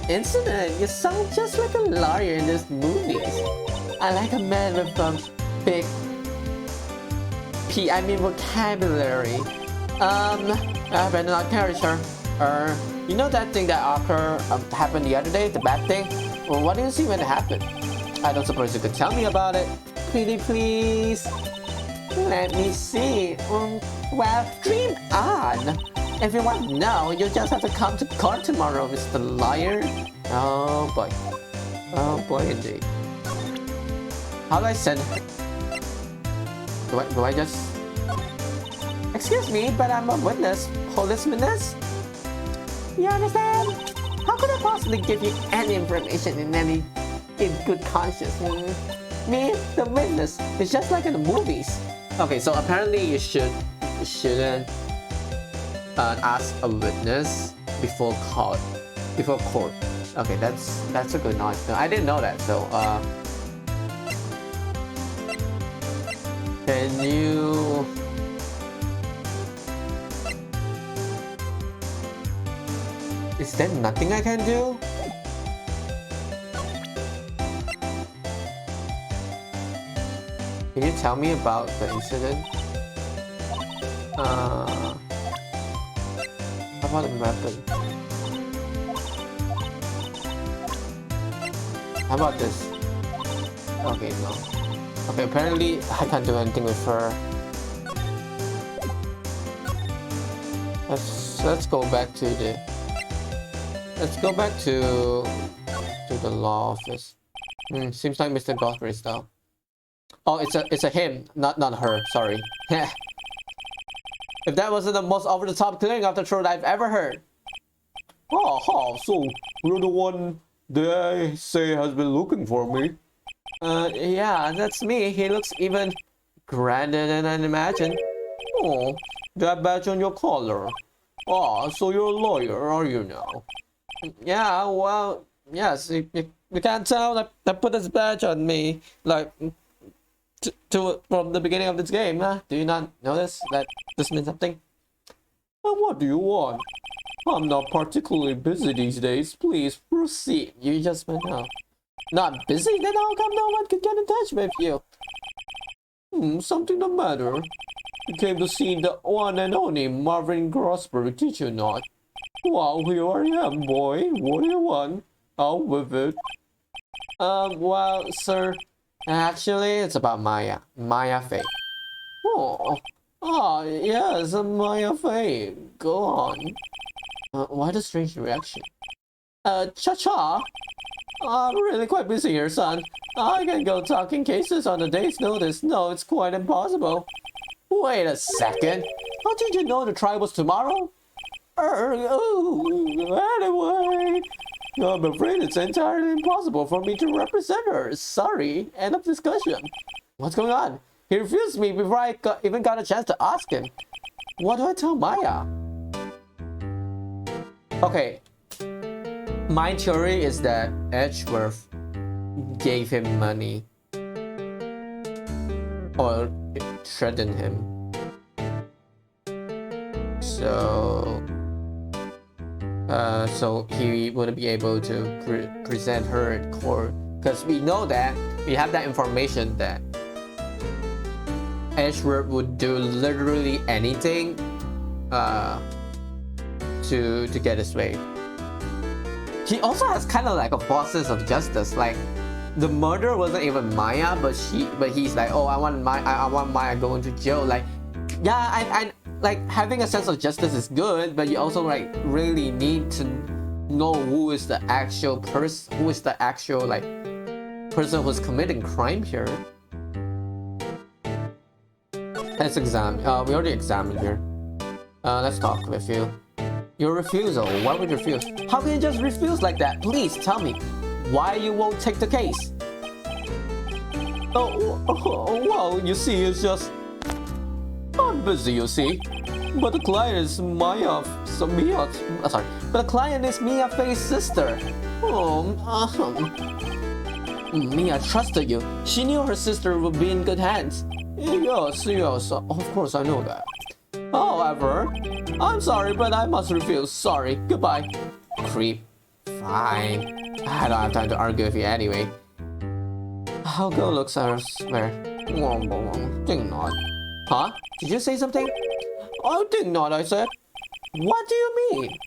Incident? You sound just like a lawyer in these movies. I like a man with big vocabulary. I better not character. You know that thing that happened the other day, the bad thing? Well, what do you see when it happened? I don't suppose you could tell me about it. Pretty please. Let me see. Well, dream on. If you want to know, you just have to come to court tomorrow, Mr. Liar. Oh boy. Oh boy indeed. How do I send? Do I just? Excuse me, but I'm a witness. Policemaness? You understand? How could I possibly give you any information in good conscience? Me, the witness, it's just like in the movies. Okay, so apparently you shouldn't ask a witness before court. Okay, that's a good knowledge. No, I didn't know that. So can you? Is there nothing I can do? Can you tell me about the incident? How about the weapon? How about this? Okay, no. Okay, apparently I can't do anything with her. Let's go back to the. Let's go back to the law office. Seems like Mr. Godfrey style. Oh, it's a him, not her. Sorry. If that wasn't the most over-the-top clearing of the throat I've ever heard. So you're the one they say has been looking for me. Yeah, that's me. He looks even grander than I imagined. Oh, that badge on your collar. So you're a lawyer, are you now? Yeah, well, yes, you can't tell that I put this badge on me, like, from the beginning of this game, huh? Do you not notice that this means something? What do you want? I'm not particularly busy these days. Please proceed. You just went out. Not busy? Then how come no one could get in touch with you? Something the matter. You came to see the one and only Marvin Grossberg, did you not? Well, here I am, boy. What do you want? Out with it. Well, sir, actually, it's about Maya. Maya Fey. Yes, Maya Fey. Go on. Why the strange reaction? Cha-cha. I'm really quite busy here, son. I can go talking cases on a day's notice. No, it's quite impossible. Wait a second. How did you know the trial was tomorrow? Anyway, I'm afraid it's entirely impossible for me to represent her. Sorry. End of discussion. What's going on? He refused me before I even got a chance to ask him. What do I tell Maya? Okay. My theory is that Edgeworth gave him money. Or threatened him. So he wouldn't be able to present her at court, because we know that we have that information that Edgeworth would do literally anything to get his way. He also has kind of like a false sense of justice. Like the murder wasn't even Maya, but he's like, oh, I want Maya going to jail. Like, yeah, I like having a sense of justice is good, but you also like really need to know who is the actual person, like person who's committing crime here. Let's examine. We already examined here. Let's talk with you. Your refusal. Why would you refuse? How can you just refuse like that? Please tell me why you won't take the case. Well, you see, it's just I'm busy, you see. But the client is Mia Faye's sister. Mia trusted you. She knew her sister would be in good hands. Yes, of course I know that. However, I'm sorry, but I must refuse. Sorry, goodbye. Creep. Fine. I don't have time to argue with you anyway. I'll go look elsewhere. Think not. Huh? Did you say something? I think not, I said. What do you mean?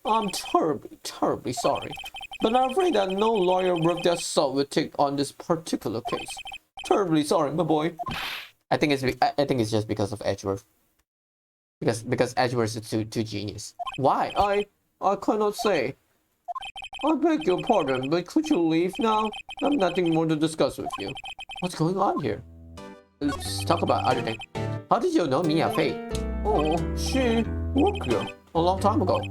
I'm terribly sorry. But I'm afraid that no lawyer worth their salt will take on this particular case. Terribly sorry, my boy. I think it's just because of Edgeworth. Because Edgeworth is too genius. Why? I cannot say. I beg your pardon, but could you leave now? I have nothing more to discuss with you. What's going on here? Let's talk about other things. How did you know Mia Faye? Oh, she worked here a long time ago.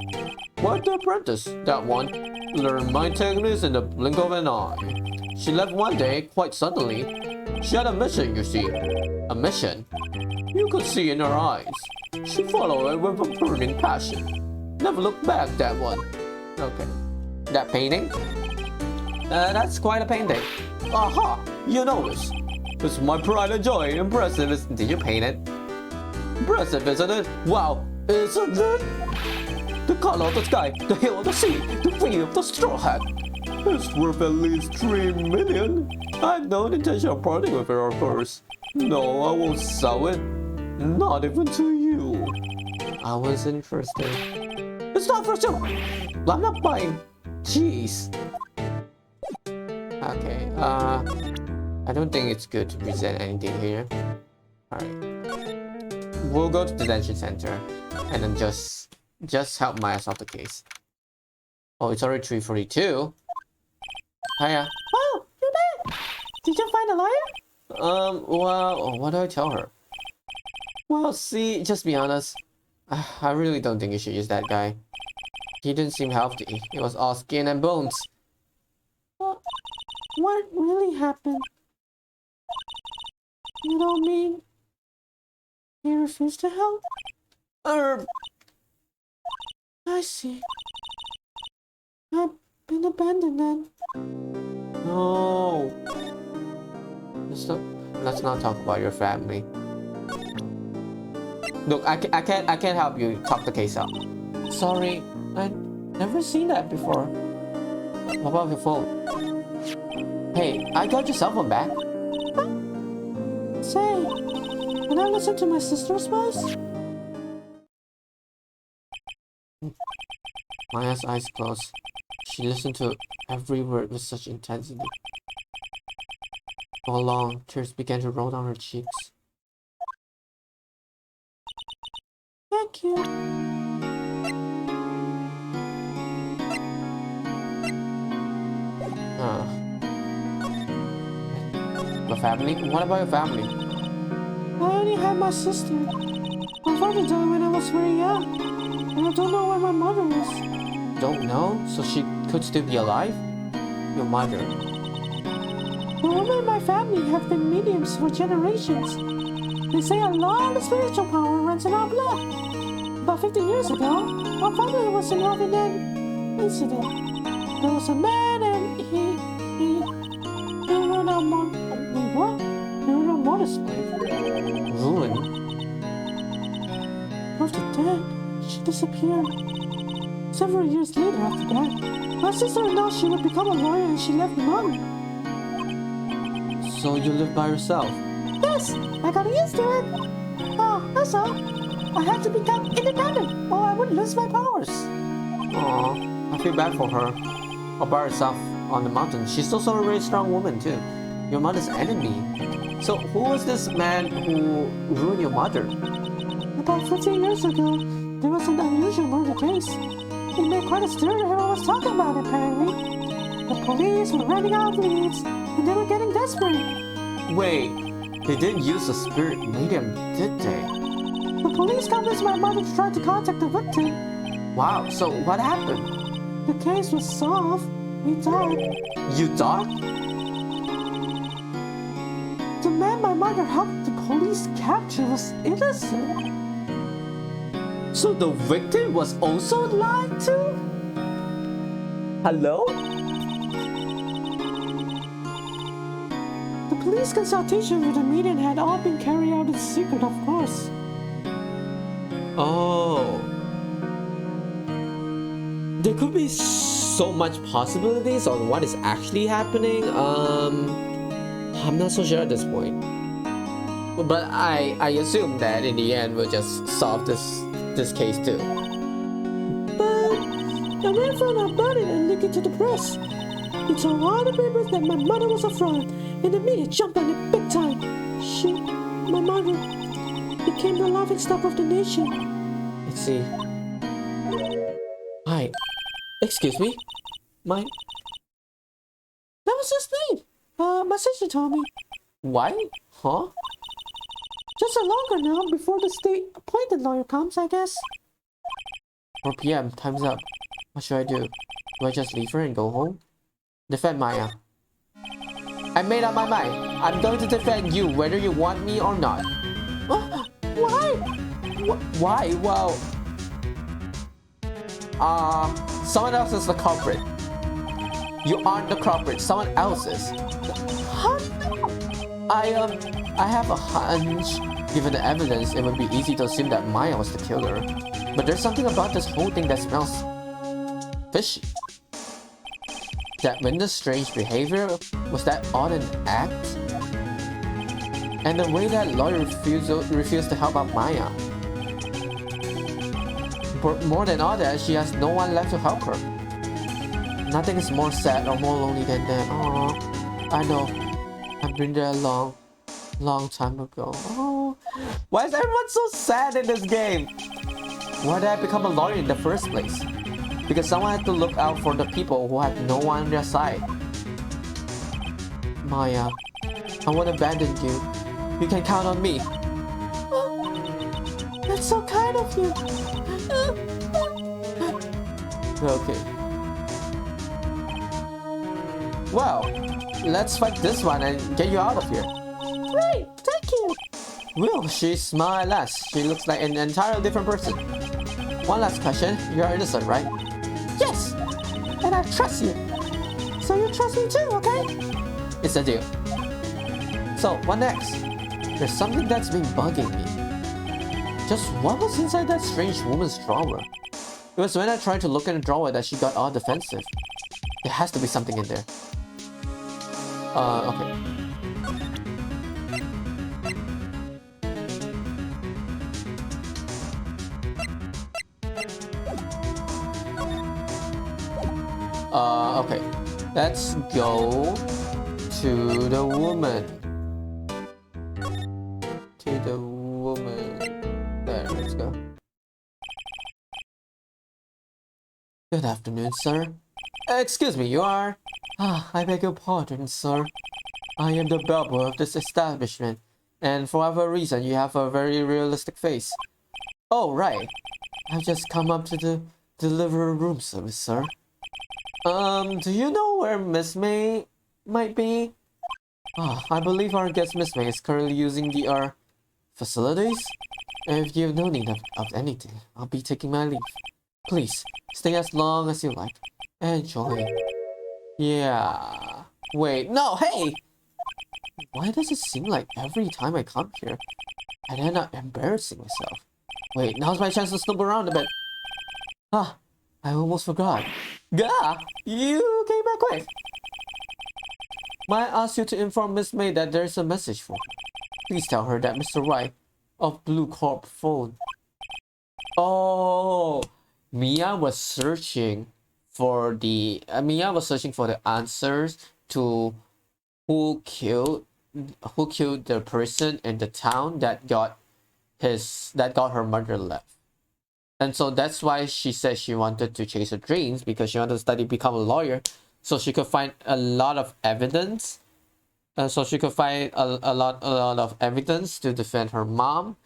Quite the apprentice, that one. Learned my techniques in the blink of an eye. She left one day, quite suddenly. She had a mission, you see. A mission? You could see in her eyes. She followed it with a burning passion. Never looked back, that one. Okay. That painting? That's quite a painting. Aha! You know this. It's my pride and joy. Impressive. Did you paint it? Impressive, isn't it? Wow, isn't it? The color of the sky, the hill of the sea, the feel of the straw hat. It's worth at least 3 million. I had no intention of parting with it at first. No, I won't sell it. Not even to you. I was interested. It's not for sale. I'm not buying. Jeez. Okay, I don't think it's good to present anything here. Alright. We'll go to the detention center and then just help Maya solve the case. Oh, it's already 3:42. Hiya. Oh, you're back! Did you find a lawyer? Well, what do I tell her? Well, see, just be honest. I really don't think you should use that guy. He didn't seem healthy. He was all skin and bones. What really happened? You don't mean he refused to help? I see. I've been abandoned then. No. Let's not talk about your family. Look, I can't help you talk the case out. Sorry, I've never seen that before. What about your phone? Hey, I got your cell phone back. Say, can I listen to my sister's voice? Maya's eyes closed. She listened to every word with such intensity. All along, tears began to roll down her cheeks. Thank you. My family? What about your family? I only had my sister. My father died when I was very young. And I don't know where my mother is. Don't know? So she could still be alive? Your mother. The women in my family have been mediums for generations. They say a lot of spiritual power runs in our blood. About 15 years ago, our family was involved in an incident. There was a man and he ruined our what? He ruined our mother's life. Ruined? After that, she disappeared. Several years later after that, my sister announced she would become a lawyer and she left Mom. So you live by yourself? Yeah, Yes, I got used to it. Oh, that's all. I had to become independent, or I would lose my powers. Aw, I feel bad for her. All by herself on the mountain. She's also a very strong woman too. Your mother's enemy. So who was this man who ruined your mother? About 15 years ago, there was an unusual murder case. It made quite a stir and everyone was talking about it, apparently. The police were running out of leads, and they were getting desperate. Wait, they didn't use the spirit medium, did they? The police convinced my mother to try to contact the victim. Wow, so what happened? The case was solved. We died. You thought? The man my mother helped the police capture was innocent. So the victim was also lied to? Hello? The police consultation with the medium had all been carried out in secret, of course. Oh. There could be so much possibilities on what is actually happening. I'm not so sure at this point. But I assume that in the end we'll just solve this case too. But I ran found out about it and leaked it to the press. We told all the papers that my mother was a fraud, and the media jumped on it big time. My mother, became the laughingstock of the nation. Let's see. Hi. Excuse me? My... That was his name. My sister told me. Why? Huh? Just a longer now before the state-appointed lawyer comes, I guess. 4 p.m. Time's up. What should I do? Do I just leave her and go home? Defend Maya. I made up my mind. I'm going to defend you whether you want me or not. Why? Why? Well... someone else is the culprit. You aren't the culprit. Someone else is. Huh? I have a hunch. Given the evidence, it would be easy to assume that Maya was the killer. But there's something about this whole thing that smells fishy. That Linda's strange behavior, was that odd an act? And the way that lawyer refused to help out Maya. But more than all that, she has no one left to help her. Nothing is more sad or more lonely than that. Oh, I know. I've been there a long time ago. Oh, why is everyone so sad in this game? Why did I become a lawyer in the first place? Because someone had to look out for the people who had no one on their side. Maya, I won't abandon you. You can count on me. That's so kind of you. Okay. Well, let's fight this one and get you out of here. Great, thank you. Will she smile less? She looks like an entirely different person. One last question. You are innocent, right? Yes, and I trust you. So you trust me too, okay? It's a deal. So, what next? There's something that's been bugging me. Just what was inside that strange woman's drawer? It was when I tried to look in the drawer that she got all defensive. There has to be something in there. Okay. Okay. Let's go to the woman. To the woman. There, let's go. Good afternoon, sir. Excuse me, you are? I beg your pardon, sir. I am the bellboy of this establishment, and for whatever reason, you have a very realistic face. Oh, right. I've just come up to deliver a room service, sir. Do you know where Miss May might be? I believe our guest Miss May is currently using the facilities. If you have no need of anything, I'll be taking my leave. Please, stay as long as you like. Enjoy. Yeah. Wait, no, hey! Why does it seem like every time I come here, I end up embarrassing myself? Wait, now's my chance to snoop around a bit. I almost forgot. Gah! You came back quick! Might I ask you to inform Miss May that there's a message for her? Please tell her that Mr. Wright of Blue Corp phone. Oh, Mia was searching for the answers to who killed the person in the town that got her mother left. And so that's why she said she wanted to chase her dreams, because she wanted to study, become a lawyer, so she could find a lot of evidence. So she could find a lot of evidence to defend her mom,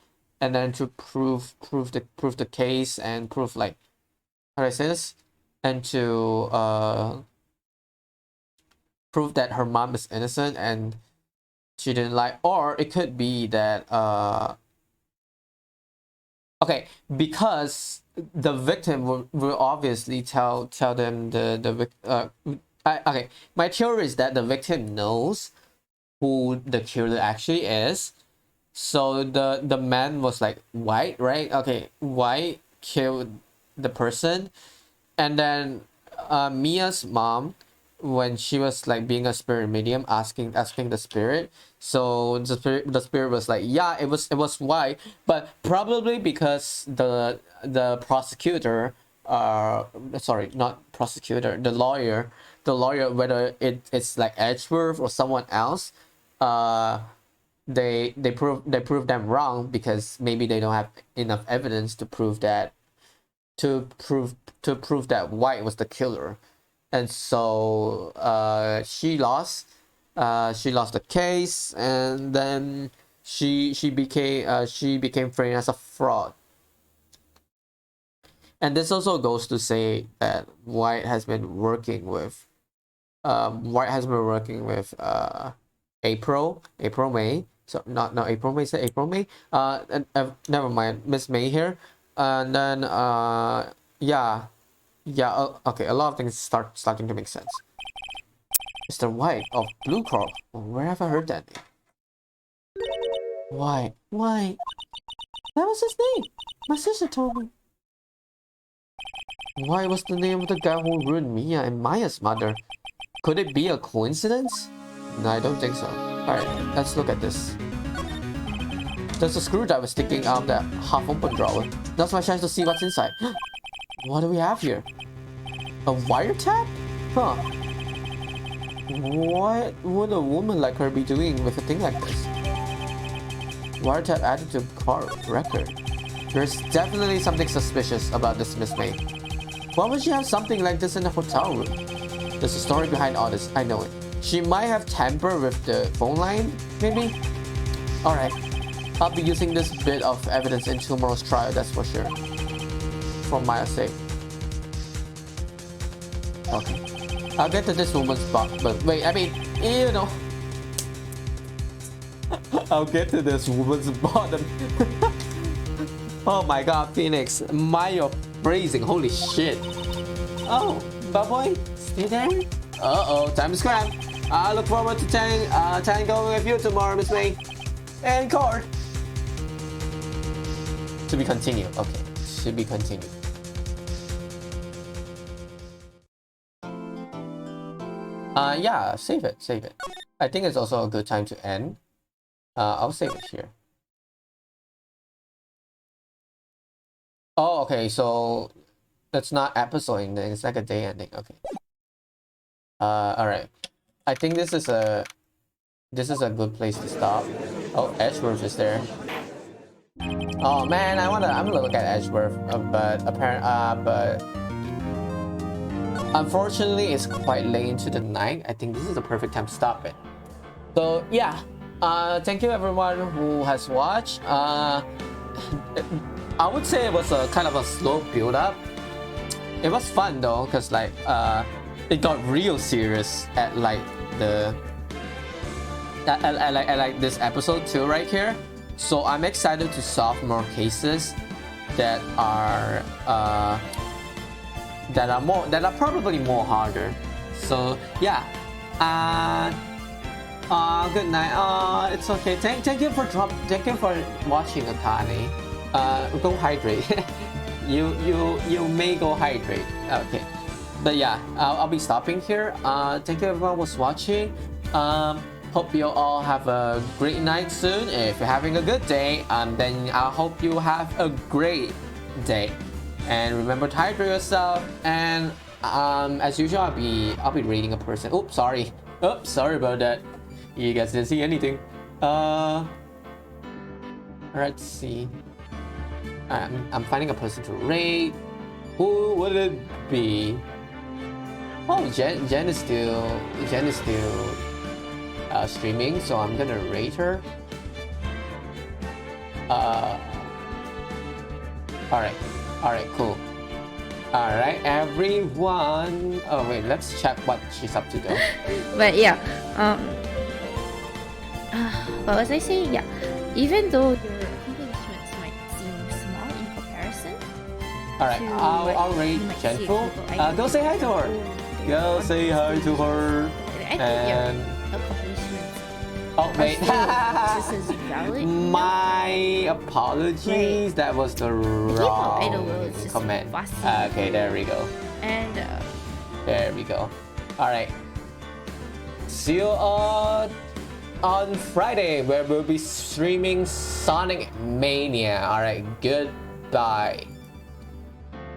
and then to prove the case, and prove, like, how do I say this, and to prove that her mom is innocent and she didn't lie. Or it could be that okay, because the victim will obviously tell them okay, my theory is that the victim knows who the killer actually is. So the man was like White, right? Okay, White killed the person, and then Mia's mom, when she was like being a spirit medium, asking the spirit, so the spirit was like, yeah, it was White, but probably because the prosecutor, sorry, not prosecutor, the lawyer, whether it's like Edgeworth or someone else, they prove them wrong, because maybe they don't have enough evidence to prove that White was the killer. And so she lost the case, and then she became framed as a fraud. And this also goes to say that White has been working with April May. So not April May, say April May. Never mind, Miss May here. And then yeah, okay, a lot of things starting to make sense. Mr. White of Blue Corp. Where have I heard that name? White. That was his name. My sister told me. White was the name of the guy who ruined Mia and Maya's mother. Could it be a coincidence? No, I don't think so. Alright, let's look at this. There's a screwdriver sticking out of that half-open drawer. That's my chance to see what's inside. What do we have here? A wiretap? Huh. What would a woman like her be doing with a thing like this? Wiretap added to car record. There's definitely something suspicious about this Miss May. Why would she have something like this in the hotel room? There's a story behind all this, I know it. She might have tampered with the phone line, maybe? Alright, I'll be using this bit of evidence in tomorrow's trial, that's for sure. For Maya's sake. Okay. I'll get to this woman's spot, but wait, I mean, you know. I'll get to this woman's bottom. Oh my god, Phoenix. Maya phrasing, holy shit. Oh, boy, stay there? Uh-oh, time to scram. I look forward to tango with you tomorrow, Miss May. And court. To be continued, okay. To be continued. Yeah, save it. I think it's also a good time to end. I'll save it here. Oh, okay, so that's not episode ending, it's like a day ending, okay. Alright. I think this is a good place to stop. Oh, Edgeworth is there. Oh man, I'm gonna look at Edgeworth, but unfortunately, it's quite late into the night. I think this is the perfect time to stop it. So yeah, thank you everyone who has watched. I would say it was a kind of a slow build up. It was fun though, cause like it got real serious at like this episode 2 right here. So I'm excited to solve more cases that are probably more harder. So yeah, good night. It's okay. Thank you for watching, Akane. Go hydrate. you may go hydrate. Okay, but yeah, I'll be stopping here. Thank you everyone was watching. hope you all have a great night soon. If you're having a good day, then I hope you have a great day. And remember to hydrate yourself. And as usual, I'll be rating a person. Oops, sorry. Oops, sorry about that. You guys didn't see anything. Let's see. I'm finding a person to rate. Who would it be? Oh, Jen is still streaming, so I'm gonna rate her. Alright, cool. Alright, everyone. Oh wait, let's check what she's up to though. But yeah, what was I saying? Yeah, even though your accomplishments might seem small in comparison. Alright, I'll rate Gentle. Go say hi to her. Go say hi to her. I think And your accomplishments. oh wait, This is valid. my apologies. Right. That was the Idol wrong will just comment. fussy. Okay, there we go. And There we go. Alright. See you all on Friday where we'll be streaming Sonic Mania. Alright, goodbye.